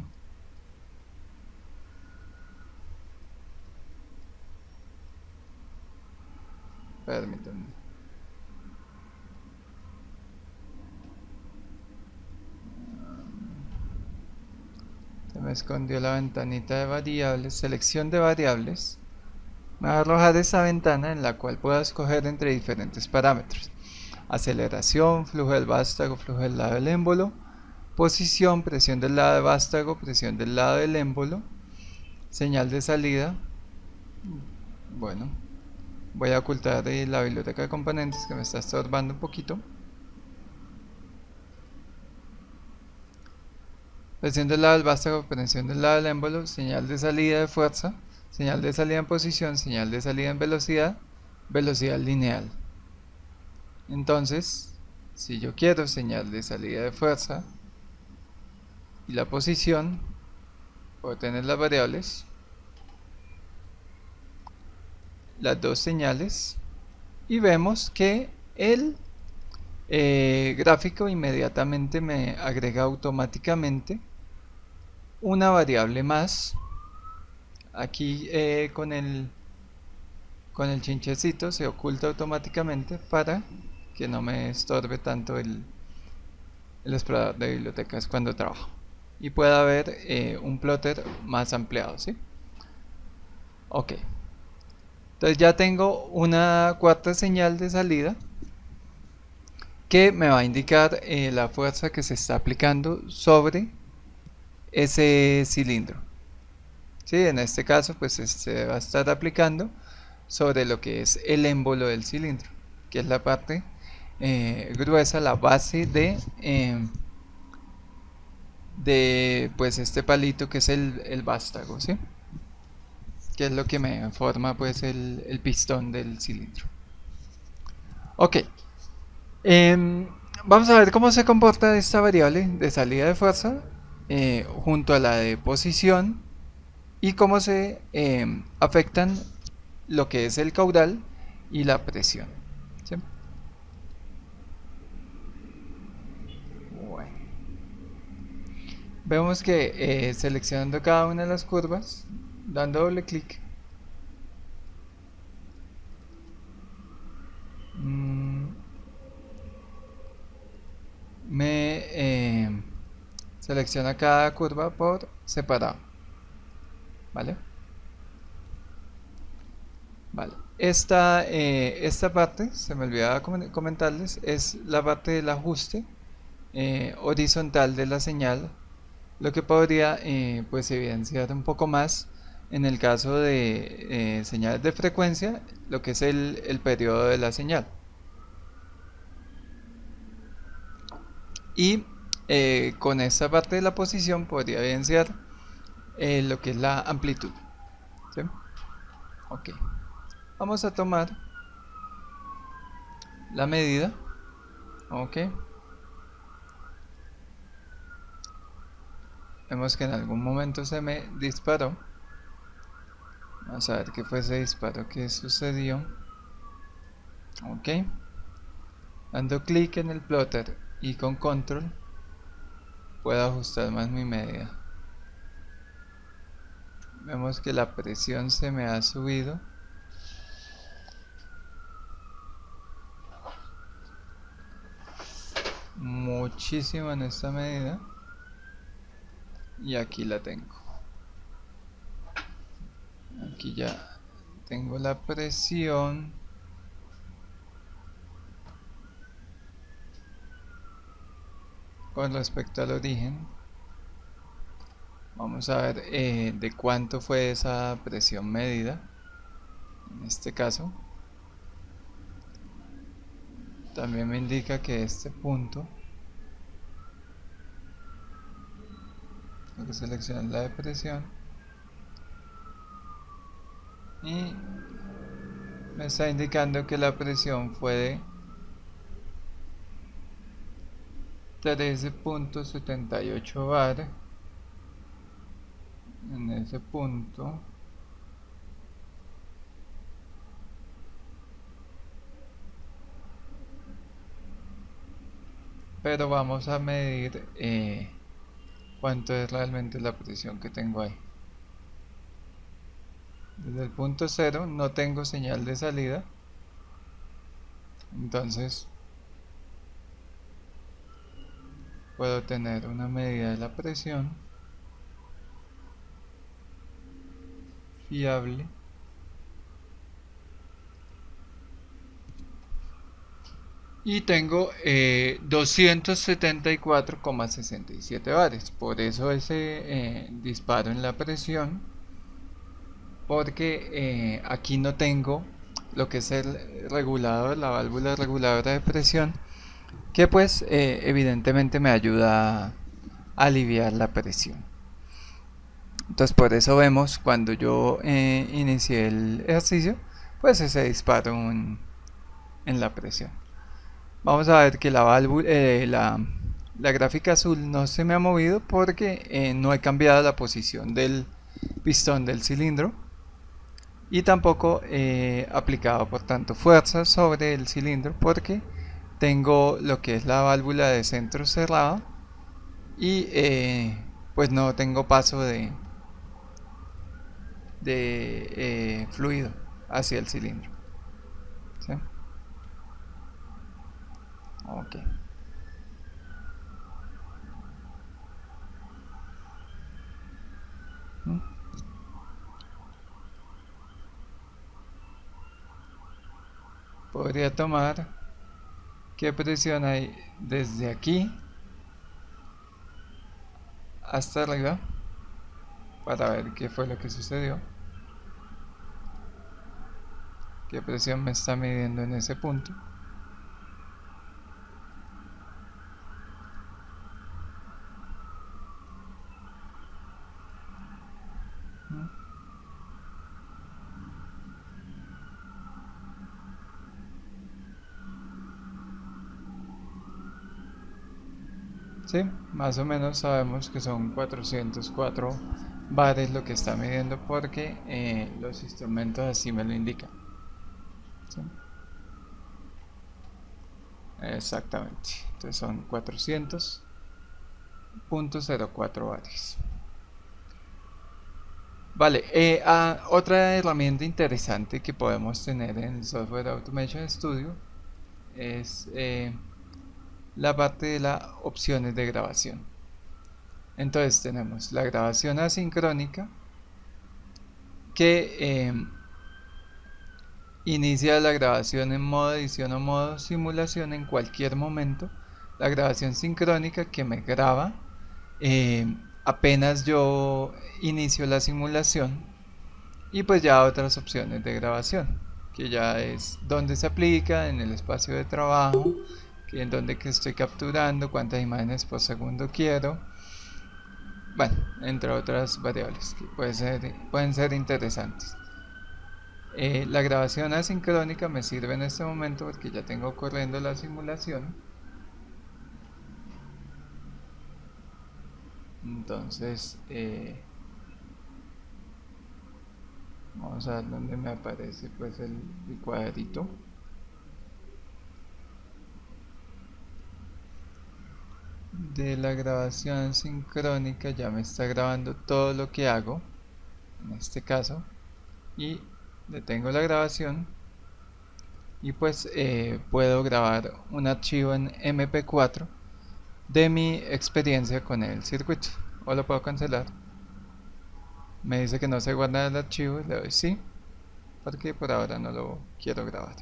permítanme. Se me escondió la ventanita de variables, selección de variables. Me va a arrojar esa ventana en la cual puedo escoger entre diferentes parámetros: aceleración, flujo del vástago, flujo del lado del émbolo, posición, presión del lado de vástago, presión del lado del émbolo, señal de salida. Bueno, voy a ocultar la biblioteca de componentes que me está estorbando un poquito. Presión del lado del vástago, presión del lado del émbolo, señal de salida de fuerza, señal de salida en posición, señal de salida en velocidad, velocidad lineal. Entonces, si yo quiero señal de salida de fuerza y la posición, puedo tener las variables, las dos señales, y vemos que el gráfico inmediatamente me agrega automáticamente una variable más. Aquí con el chinchecito se oculta automáticamente para que no me estorbe tanto el explorador de bibliotecas cuando trabajo, y pueda ver un plotter más ampliado, ¿sí? Ok, entonces ya tengo una cuarta señal de salida que me va a indicar la fuerza que se está aplicando sobre ese cilindro. ¿Sí? En este caso pues se va a estar aplicando sobre lo que es el émbolo del cilindro, que es la parte gruesa, la base de pues este palito que es el vástago, ¿sí? Que es lo que me forma pues el pistón del cilindro. Ok, vamos a ver cómo se comporta esta variable de salida de fuerza junto a la de posición, y cómo se afectan lo que es el caudal y la presión, ¿sí? Bueno, vemos que seleccionando cada una de las curvas, dando doble clic, me selecciona cada curva por separado, ¿vale? Vale. Esta parte, se me olvidaba comentarles, es la parte del ajuste horizontal de la señal, lo que podría pues evidenciar un poco más en el caso de señales de frecuencia, lo que es el periodo de la señal. Y con esta parte de la posición podría evidenciar lo que es la amplitud, ¿sí? Ok, vamos a tomar la medida. Ok, vemos que en algún momento se me disparó. Vamos a ver qué fue ese disparo que sucedió. Ok, dando clic en el plotter y con control puedo ajustar más mi medida. Vemos que la presión se me ha subido. Muchísimo en esta medida. Y aquí la tengo. Aquí ya tengo la presión. Con respecto al origen. Vamos a ver de cuánto fue esa presión medida. En este caso. También me indica que este punto, tengo que seleccionar la depresión, y me está indicando que la presión fue de 13.78 bar. En ese punto pero vamos a medir cuánto es realmente la presión que tengo ahí. Desde el punto 0 no tengo señal de salida, entonces puedo tener una medida de la presión fiable y tengo 274,67 bares. Por eso ese disparo en la presión, porque aquí no tengo lo que es el regulador, la válvula reguladora de presión, que pues evidentemente me ayuda a aliviar la presión. Entonces por eso vemos cuando yo inicié el ejercicio, pues ese disparo en la presión. Vamos a ver que la válvula, la gráfica azul no se me ha movido porque no he cambiado la posición del pistón del cilindro y tampoco he aplicado por tanto fuerza sobre el cilindro porque tengo lo que es la válvula de centro cerrado y pues no tengo paso de fluido hacia el cilindro. ¿Sí? Ok. ¿Mm? Podría tomar qué presión hay desde aquí hasta arriba para ver qué fue lo que sucedió, qué presión me está midiendo en ese punto. ¿Mm? Sí, más o menos sabemos que son 404 bares lo que está midiendo porque los instrumentos así me lo indican. ¿Sí? Exactamente, entonces son 400.04 bares. Vale, otra herramienta interesante que podemos tener en el Software Automation Studio es la parte de las opciones de grabación. Entonces tenemos la grabación asincrónica que inicia la grabación en modo edición o modo simulación en cualquier momento. La grabación sincrónica que me graba apenas yo inicio la simulación. Y pues ya otras opciones de grabación, que ya es donde se aplica, en el espacio de trabajo, que en donde que estoy capturando, cuántas imágenes por segundo quiero. Bueno, entre otras variables que pueden ser interesantes. La grabación asincrónica me sirve en este momento porque ya tengo corriendo la simulación. Entonces, vamos a ver dónde me aparece pues el cuadrito. De la grabación sincrónica ya me está grabando todo lo que hago en este caso y detengo la grabación y pues puedo grabar un archivo en MP4 de mi experiencia con el circuito o lo puedo cancelar. Me dice que no se guarda el archivo y le doy sí porque por ahora no lo quiero grabar.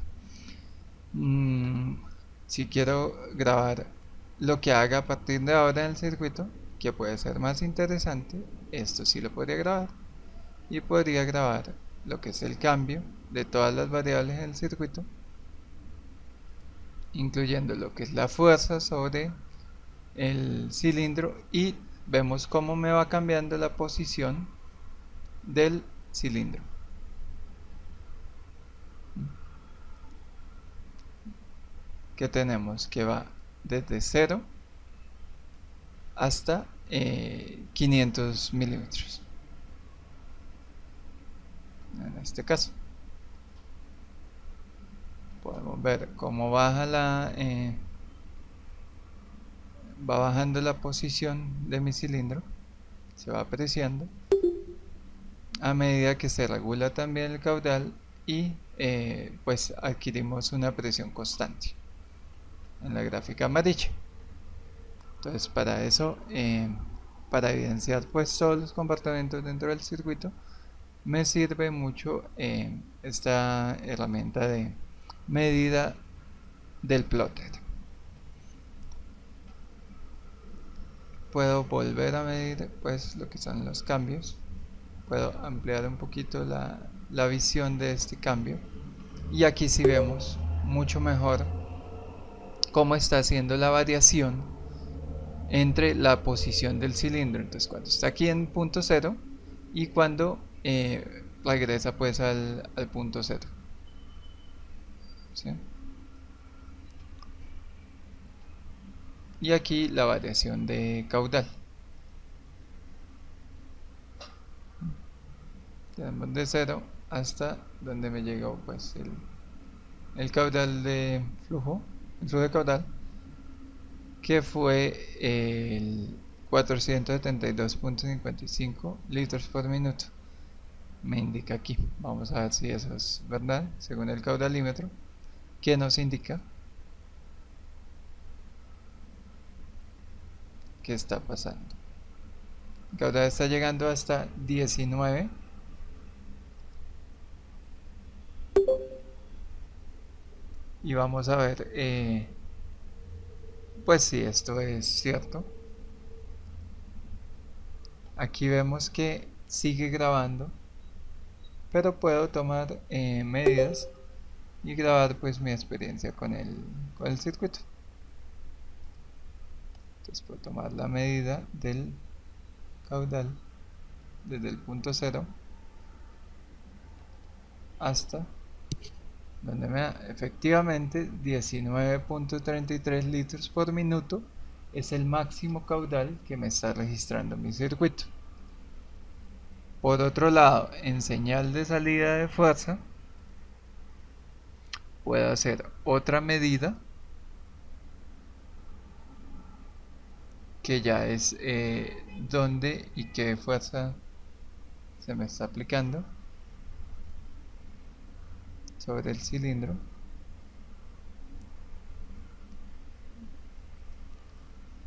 Si quiero grabar lo que haga a partir de ahora en el circuito, que puede ser más interesante, esto sí lo podría grabar y podría grabar lo que es el cambio de todas las variables del circuito, incluyendo lo que es la fuerza sobre el cilindro y vemos cómo me va cambiando la posición del cilindro. Que tenemos que va desde 0 hasta 500 milímetros en este caso. Podemos ver cómo baja va bajando la posición de mi cilindro, se va apreciando a medida que se regula también el caudal y pues adquirimos una presión constante en la gráfica amarilla. Entonces para eso, para evidenciar pues todos los comportamientos dentro del circuito, me sirve mucho esta herramienta de medida del plotter. Puedo volver a medir pues lo que son los cambios. Puedo ampliar un poquito la visión de este cambio. Y aquí sí vemos mucho mejor cómo está haciendo la variación entre la posición del cilindro. Entonces cuando está aquí en punto cero y cuando regresa pues al punto cero. ¿Sí? Y aquí la variación de caudal. Tenemos de 0 hasta donde me llegó pues el caudal de flujo, el flujo de caudal, que fue el 472.55 litros por minuto. Me indica aquí. Vamos a ver si eso es verdad, según el caudalímetro, que nos indica qué está pasando. El caudal está llegando hasta 19. Y vamos a ver, pues si esto es cierto. Aquí vemos que sigue grabando, pero puedo tomar medidas y grabar pues mi experiencia con el circuito. Entonces puedo tomar la medida del caudal desde el punto cero hasta donde me da efectivamente 19.33 litros por minuto. Es el máximo caudal que me está registrando mi circuito. Por otro lado, en señal de salida de fuerza, puedo hacer otra medida que ya es dónde y qué fuerza se me está aplicando sobre el cilindro.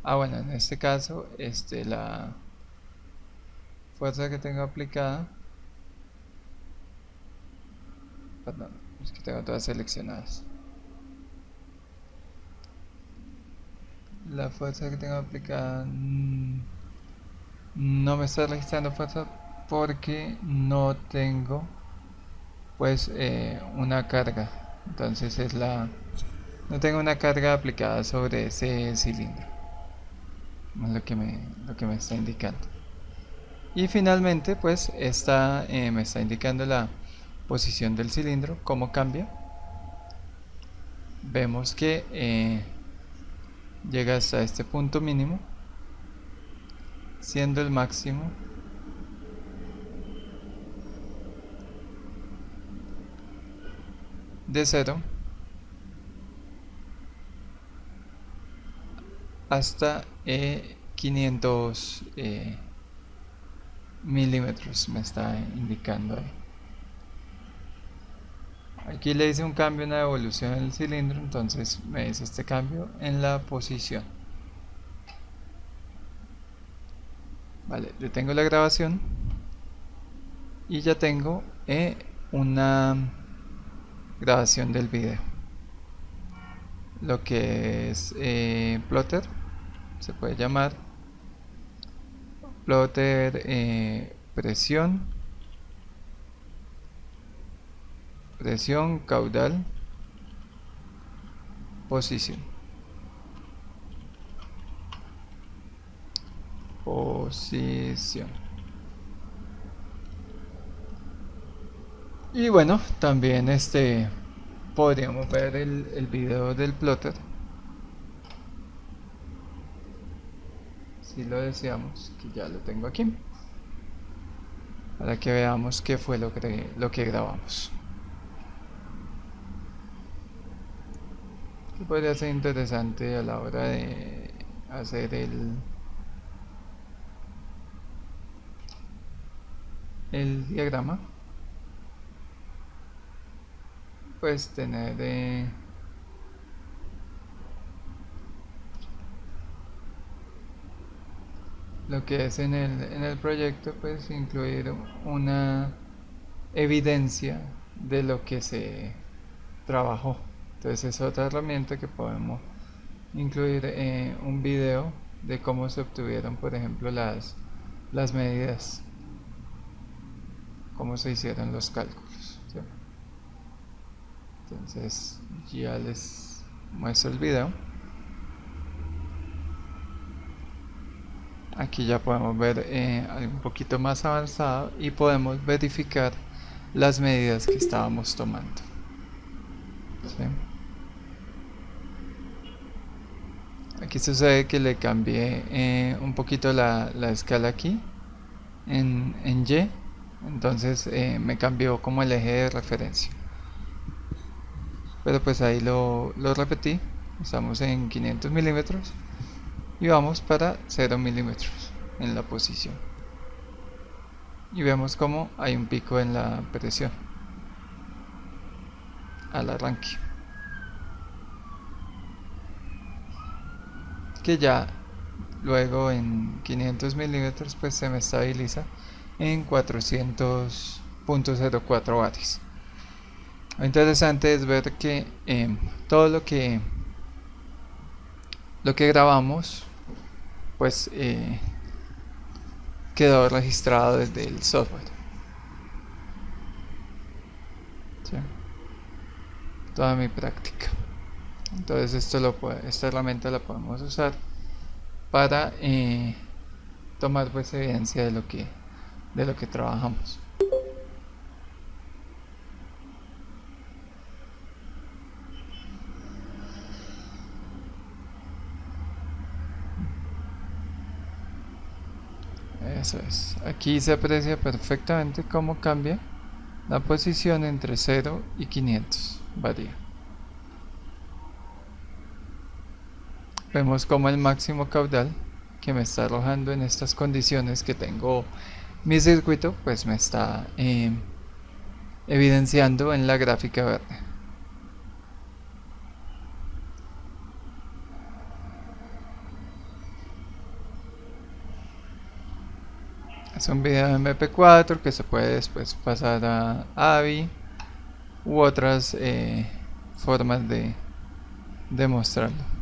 Bueno, en este caso, la fuerza que tengo aplicada, perdón, es que tengo todas seleccionadas. La fuerza que tengo aplicada no me está registrando fuerza porque no tengo pues una carga. Entonces no tengo una carga aplicada sobre ese cilindro. Es lo que me está indicando. Y finalmente pues me está indicando la posición del cilindro, cómo cambia. Vemos que llega hasta este punto mínimo, siendo el máximo de 0 hasta 500 milímetros me está indicando ahí. Aquí le hice un cambio, una evolución en el cilindro, entonces me dice este cambio en la posición. Vale, detengo la grabación y ya tengo una grabación del video. Lo que es plotter, se puede llamar plotter presión, caudal, posición. Y bueno, también podríamos ver el video del plotter si lo deseamos, que ya lo tengo aquí, para que veamos qué fue lo que grabamos. Que podría ser interesante a la hora de hacer el diagrama, pues tener lo que es en el proyecto, pues incluir una evidencia de lo que se trabajó Entonces es otra herramienta que podemos incluir un video de cómo se obtuvieron, por ejemplo, las medidas, cómo se hicieron los cálculos, ¿sí? Entonces ya les muestro el video. Aquí ya podemos ver algo un poquito más avanzado y podemos verificar las medidas que estábamos tomando, ¿sí? Aquí sucede que le cambié un poquito la escala aquí en Y, entonces me cambió como el eje de referencia, pero pues ahí lo repetí. Estamos en 500 milímetros y vamos para 0 milímetros en la posición y vemos como hay un pico en la presión al arranque, que ya luego en 500 milímetros pues se me estabiliza en 400.04 vatios. Lo interesante es ver que todo lo que grabamos pues quedó registrado desde el software, ¿sí? Toda mi práctica. Entonces esta herramienta la podemos usar para tomar pues evidencia de lo que trabajamos. Eso es. Aquí se aprecia perfectamente cómo cambia la posición entre 0 y 500. Varía. Vemos como el máximo caudal que me está arrojando en estas condiciones que tengo mi circuito, pues me está evidenciando en la gráfica verde. Es un video MP4 que se puede después pasar a AVI u otras formas de mostrarlo.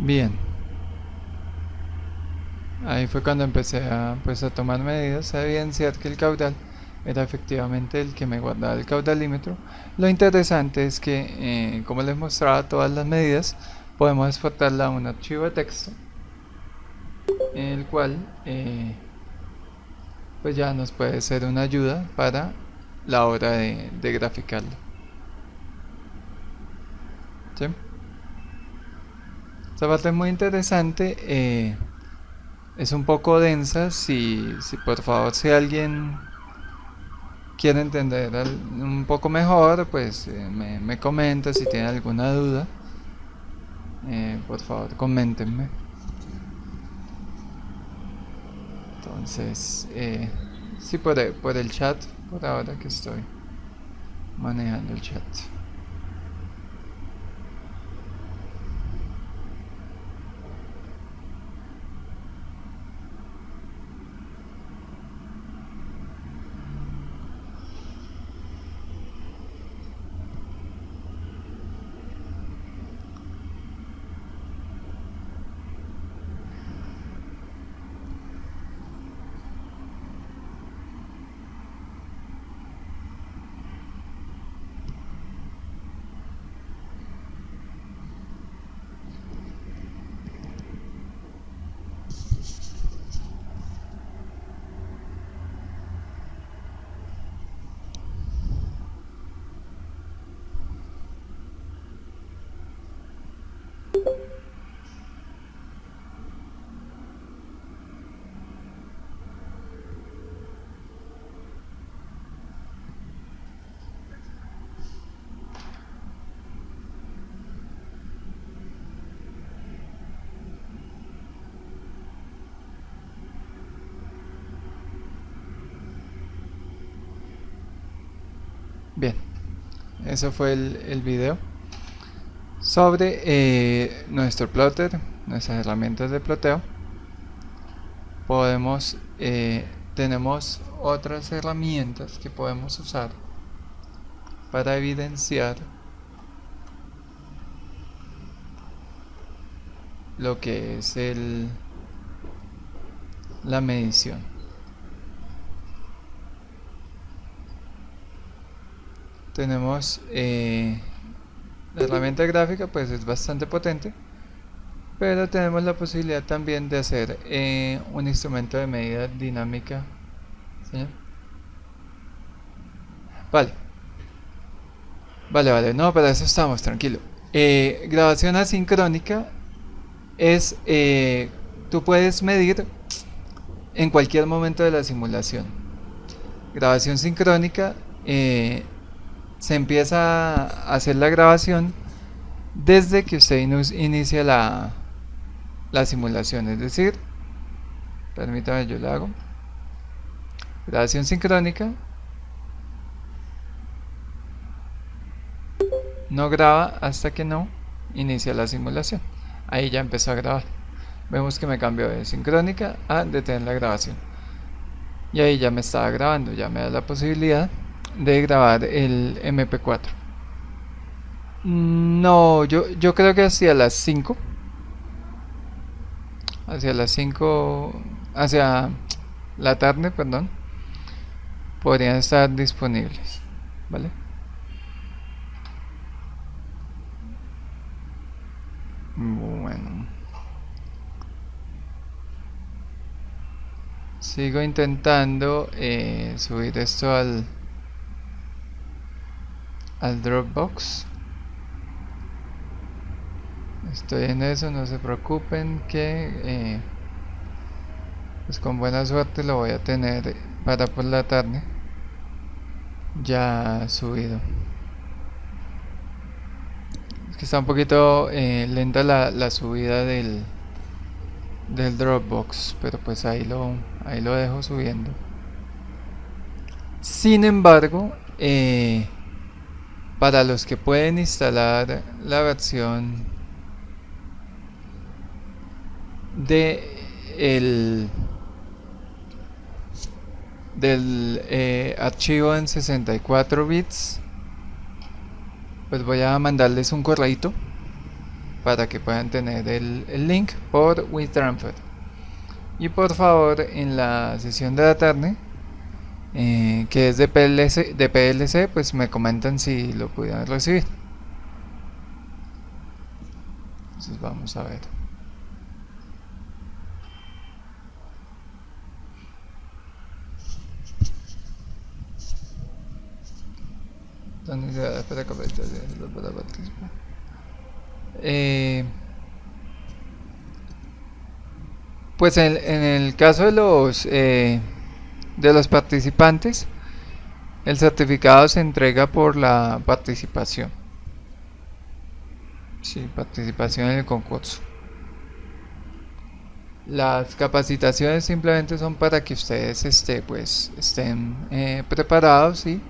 Bien, ahí fue cuando empecé a tomar medidas, a evidenciar que el caudal era efectivamente el que me guardaba el caudalímetro. Lo interesante es que, como les mostraba todas las medidas, podemos exportarla a un archivo de texto, en el cual pues ya nos puede ser una ayuda para la hora de graficarlo, ¿sí? Esta parte es muy interesante. Es un poco densa. Si por favor, si alguien quiere entender un poco mejor, pues me comenta. Si tiene alguna duda, por favor coméntenme. Entonces sí, por el chat, por ahora que estoy manejando el chat. Bien, eso fue el video sobre nuestro plotter, nuestras herramientas de ploteo. Tenemos otras herramientas que podemos usar para evidenciar lo que es la medición. Tenemos la herramienta gráfica, pues es bastante potente, pero tenemos la posibilidad también de hacer un instrumento de medida dinámica. ¿Sí? Vale, no, para eso estamos, tranquilo. Grabación asincrónica es, tú puedes medir en cualquier momento de la simulación. Grabación sincrónica, se empieza a hacer la grabación desde que usted inicia la simulación, es decir, permítame, yo lo hago. Grabación sincrónica no graba hasta que no inicia la simulación. Ahí ya empezó a grabar. Vemos que me cambió de sincrónica a detener la grabación. Y ahí ya me estaba grabando, ya me da la posibilidad de grabar el MP4. No, yo creo que hacia las 5. Hacia las 5, hacia la tarde, perdón, podrían estar disponibles, ¿vale? Bueno, sigo intentando subir esto al Dropbox. Estoy en eso, no se preocupen que pues con buena suerte lo voy a tener para por la tarde ya subido. Es que está un poquito lenta la subida del Dropbox, pero pues ahí lo dejo subiendo. Sin embargo, para los que pueden instalar la versión del archivo en 64 bits, pues voy a mandarles un correito para que puedan tener el link por WeTransfer. Y por favor, en la sesión de la tarde, que es de PLC, pues me comentan si lo pudieron recibir. Entonces vamos a ver. Para participar. Pues en el caso de los participantes, el certificado se entrega por la participación. Sí, participación en el concurso. Las capacitaciones simplemente son para que ustedes estén preparados y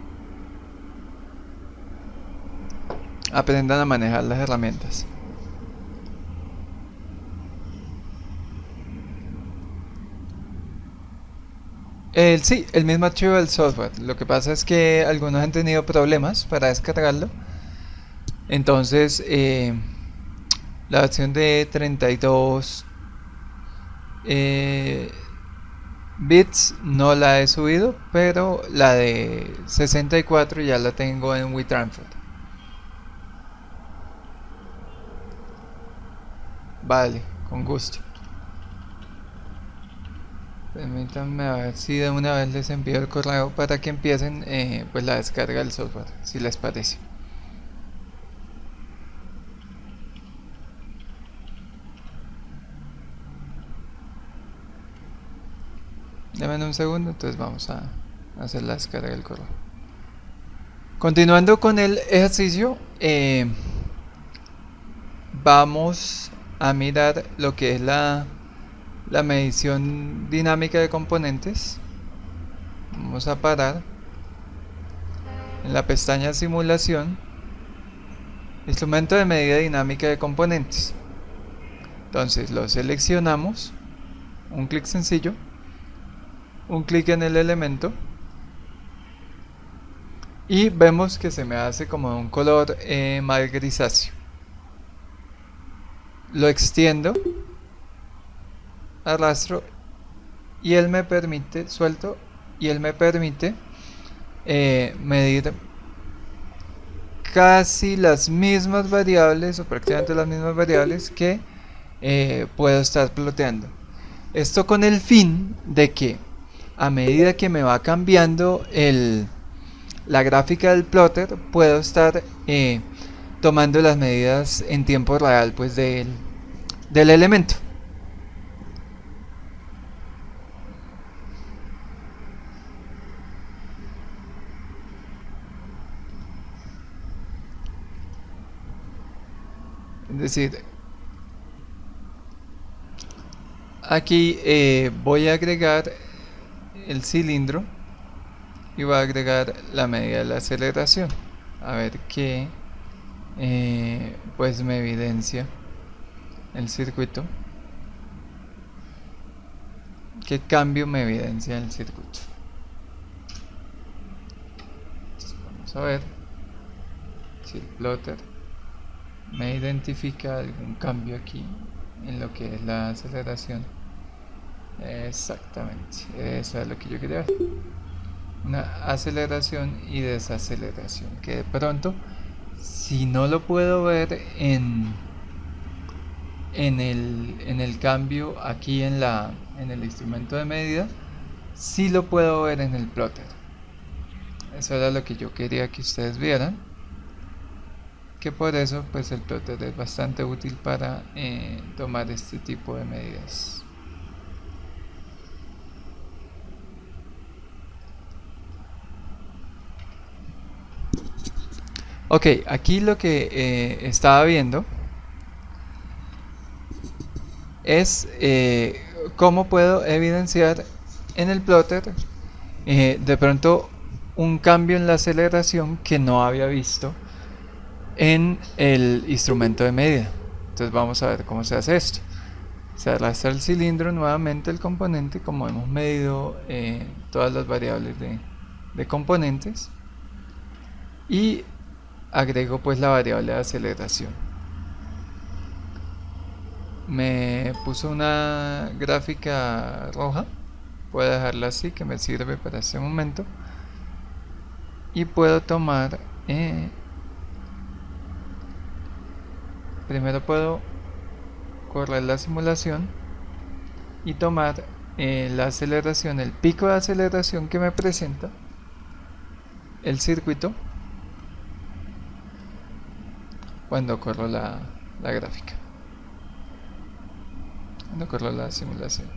aprendan a manejar las herramientas. Sí, el mismo archivo del software. Lo que pasa es que algunos han tenido problemas para descargarlo. Entonces, la versión de 32 bits no la he subido, pero la de 64 ya la tengo en WeTransfer. Vale, con gusto. Permítanme a ver si de una vez les envío el correo para que empiecen pues la descarga del software, si les parece. Denme un segundo, entonces vamos a hacer la descarga del correo. Continuando con el ejercicio, vamos a mirar lo que es la medición dinámica de componentes. Vamos a parar en la pestaña simulación, instrumento de medida dinámica de componentes. Entonces lo seleccionamos, un clic sencillo, un clic en el elemento y vemos que se me hace como un color más grisáceo. Lo extiendo, arrastro y él me permite, suelto, y él me permite medir casi las mismas variables o prácticamente las mismas variables que puedo estar ploteando. Esto con el fin de que a medida que me va cambiando la gráfica del plotter, puedo estar tomando las medidas en tiempo real pues del elemento. Es decir, aquí voy a agregar el cilindro y voy a agregar la medida de la aceleración, a ver qué pues me evidencia el circuito, qué cambio me evidencia el circuito. Entonces, vamos a ver si el plotter me identifica algún cambio aquí en lo que es la aceleración. Exactamente, eso es lo que yo quería ver, una aceleración y desaceleración, que de pronto si no lo puedo ver en el cambio aquí en el instrumento de medida, sí lo puedo ver en el plotter. Eso era lo que yo quería que ustedes vieran, que por eso pues el plotter es bastante útil para tomar este tipo de medidas. Ok, aquí lo que estaba viendo es cómo puedo evidenciar en el plotter de pronto un cambio en la aceleración que no había visto en el instrumento de medida. Entonces vamos a ver cómo se hace esto. Se arrastra el cilindro nuevamente el componente, como hemos medido todas las variables de componentes, y agrego pues la variable de aceleración. Me puso una gráfica roja, puedo dejarla así, que me sirve para este momento, y puedo tomar primero puedo correr la simulación y tomar la aceleración, el pico de aceleración que me presenta el circuito cuando corro la gráfica, cuando corro la simulación.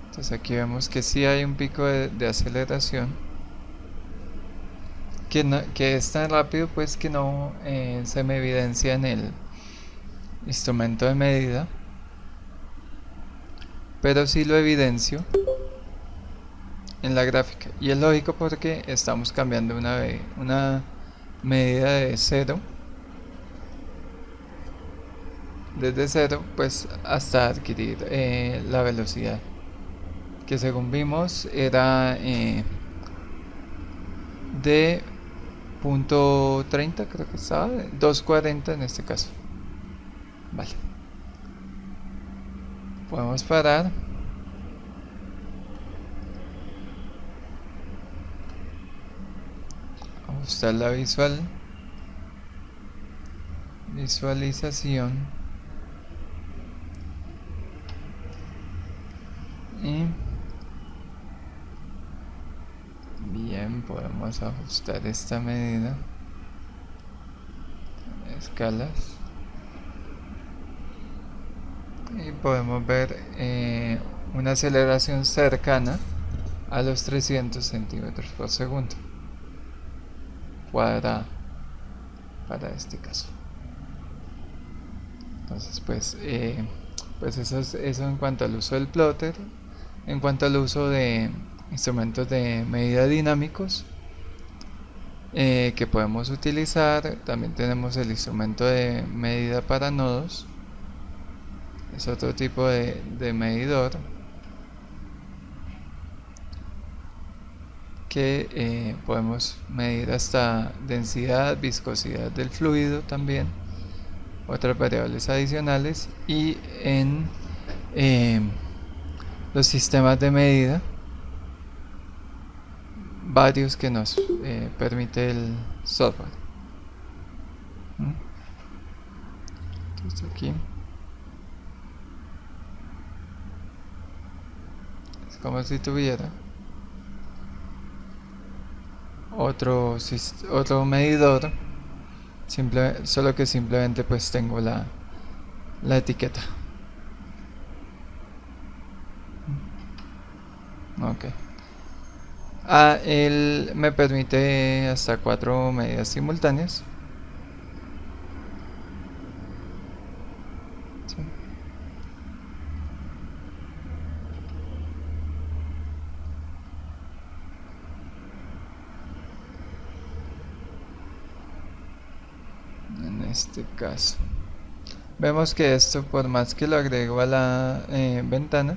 Entonces aquí vemos que sí hay un pico de aceleración que es tan rápido pues que no se me evidencia en el instrumento de medida, pero sí lo evidencio en la gráfica, y es lógico porque estamos cambiando una medida de 0 desde 0 pues hasta adquirir la velocidad, que según vimos era de .30, creo que estaba 240 en este caso. Vale, podemos parar, ajustar la visualización y bien, podemos ajustar esta medida, escalas, y podemos ver una aceleración cercana a los 300 centímetros por segundo cuadrada para este caso. Entonces pues eso en cuanto al uso del plotter. En cuanto al uso de instrumentos de medida dinámicos, que podemos utilizar. También tenemos el instrumento de medida para nodos, es otro tipo de medidor que podemos medir hasta densidad, viscosidad del fluido también, otras variables adicionales. Y en los sistemas de medida, varios que nos permite el software. Entonces aquí es como si tuviera otro medidor, solo que simplemente pues tengo la etiqueta. Ok. Él me permite hasta 4 medidas simultáneas. Sí. En este caso vemos que esto, por más que lo agrego a la ventana,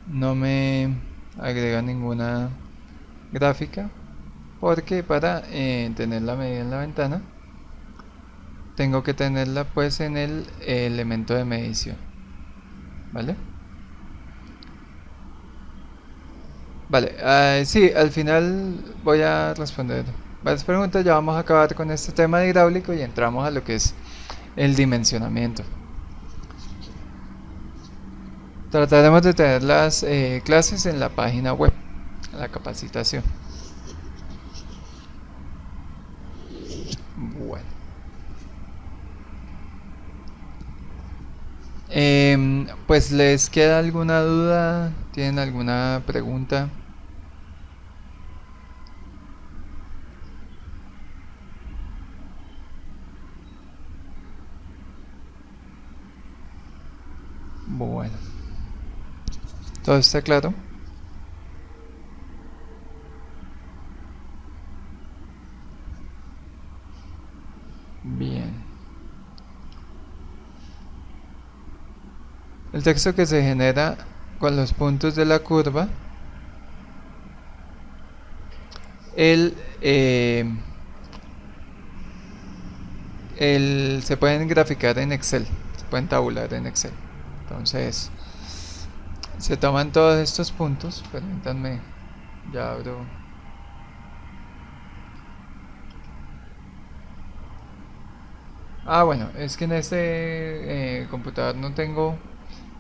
no me agrega ninguna gráfica, porque para tener la medida en la ventana tengo que tenerla pues en el elemento de medición. ¿Vale? Vale, sí, al final voy a responder varias preguntas. Ya vamos a acabar con este tema de hidráulico y entramos a lo que es el dimensionamiento. Trataremos de tener las clases en la página web, la capacitación. Bueno. Pues, ¿les queda alguna duda? ¿Tienen alguna pregunta? Bueno, ¿todo está claro? Bien. El texto que se genera con los puntos de la curva, el, eh, se pueden graficar en Excel, se pueden tabular en Excel. Entonces, se toman todos estos puntos. Permítanme, ya abro. Bueno, es que en este computador no tengo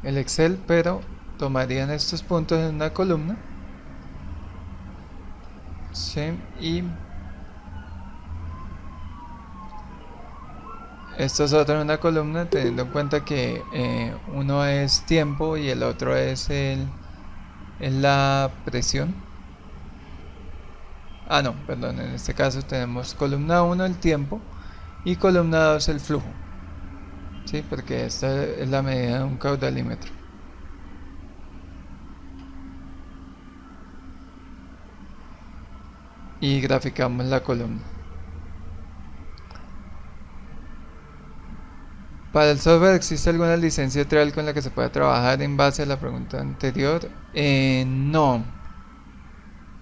el Excel, pero tomarían estos puntos en una columna. Sí, y esto es otro en una columna, teniendo en cuenta que uno es tiempo y el otro es la presión. No, perdón, en este caso tenemos columna 1 el tiempo y columna 2 el flujo. Sí, porque esta es la medida de un caudalímetro. Y graficamos la columna. Para el software, ¿existe alguna licencia trial con la que se pueda trabajar en base a la pregunta anterior? No.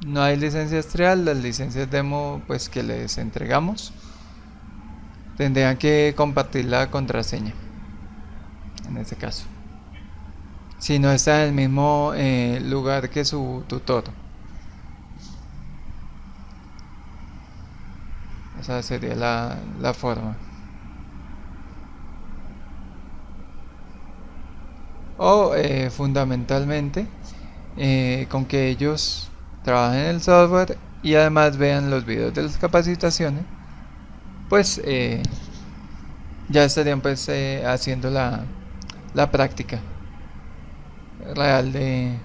No hay licencias trial. Las licencias demo pues que les entregamos tendrían que compartir la contraseña en este caso, si no está en el mismo lugar que su tutor. Esa sería la forma. O fundamentalmente con que ellos trabajen en el software y además vean los videos de las capacitaciones, pues ya estarían pues haciendo la práctica real del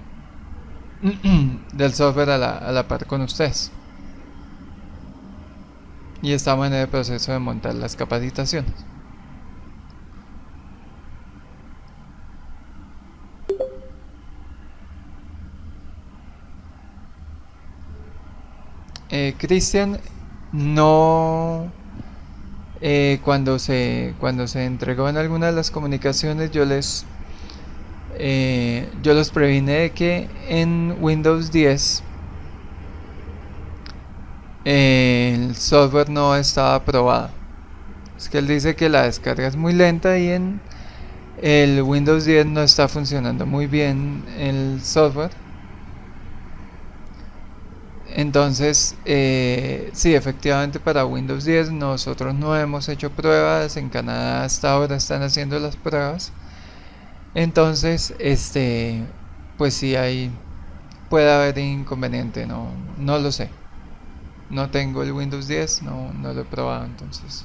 software a la par con ustedes. Y estamos en el proceso de montar las capacitaciones. Cristian, no, cuando se entregó en alguna de las comunicaciones, yo los previne de que en Windows 10 el software no estaba aprobado. Es que él dice que la descarga es muy lenta y en el Windows 10 no está funcionando muy bien el software. Entonces, sí, efectivamente para Windows 10 nosotros no hemos hecho pruebas. En Canadá hasta ahora están haciendo las pruebas. Entonces, pues sí puede haber inconveniente, no lo sé. No tengo el Windows 10, no lo he probado, entonces.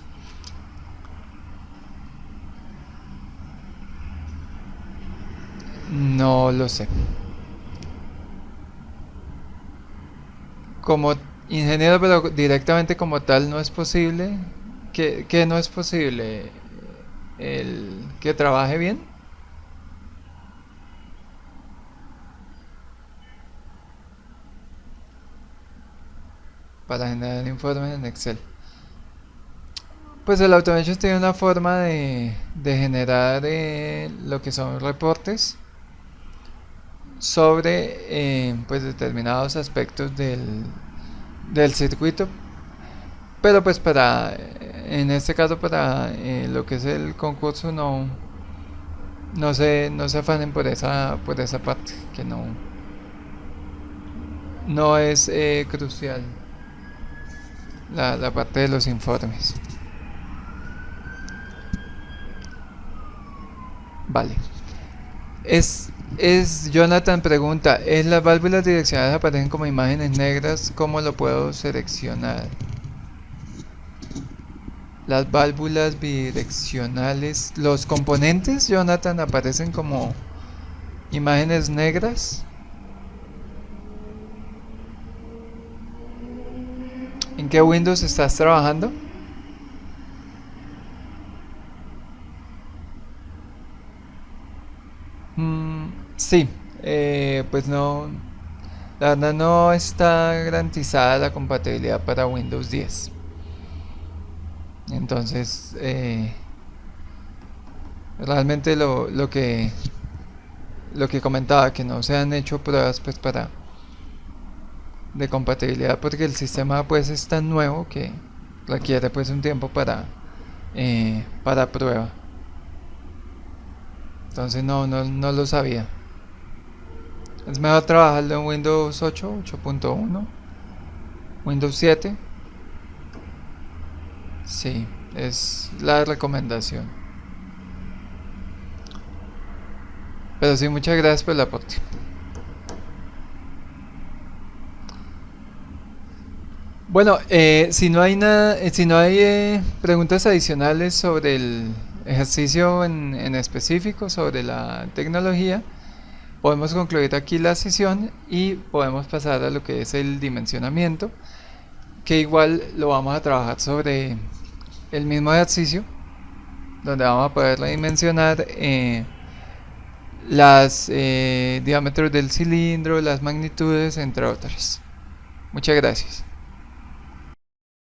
No lo sé. Como ingeniero, pero directamente como tal no es posible. ¿Que no es posible? El que trabaje bien para generar informes en Excel. Pues el Automation tiene una forma de generar lo que son reportes sobre pues determinados aspectos del circuito, pero pues en este caso para lo que es el concurso no se afanen por esa parte, que no es crucial la parte de los informes. Vale. Jonathan pregunta, ¿es las válvulas direccionales aparecen como imágenes negras? ¿Cómo lo puedo seleccionar? Las válvulas bidireccionales, los componentes, Jonathan, aparecen como imágenes negras. ¿En qué Windows estás trabajando? Sí, pues no, la verdad no está garantizada la compatibilidad para Windows 10. Entonces, realmente lo que comentaba, que no se han hecho pruebas pues de compatibilidad, porque el sistema pues es tan nuevo que requiere pues un tiempo para prueba. Entonces no lo sabía. Es mejor trabajarlo en Windows 8, 8.1, Windows 7. Sí, es la recomendación. Pero sí, muchas gracias por el aporte. Bueno, si no hay preguntas adicionales sobre el ejercicio en específico, sobre la tecnología, podemos concluir aquí la sesión y podemos pasar a lo que es el dimensionamiento, que igual lo vamos a trabajar sobre el mismo ejercicio, donde vamos a poder redimensionar las diámetros del cilindro, las magnitudes, entre otras. Muchas gracias.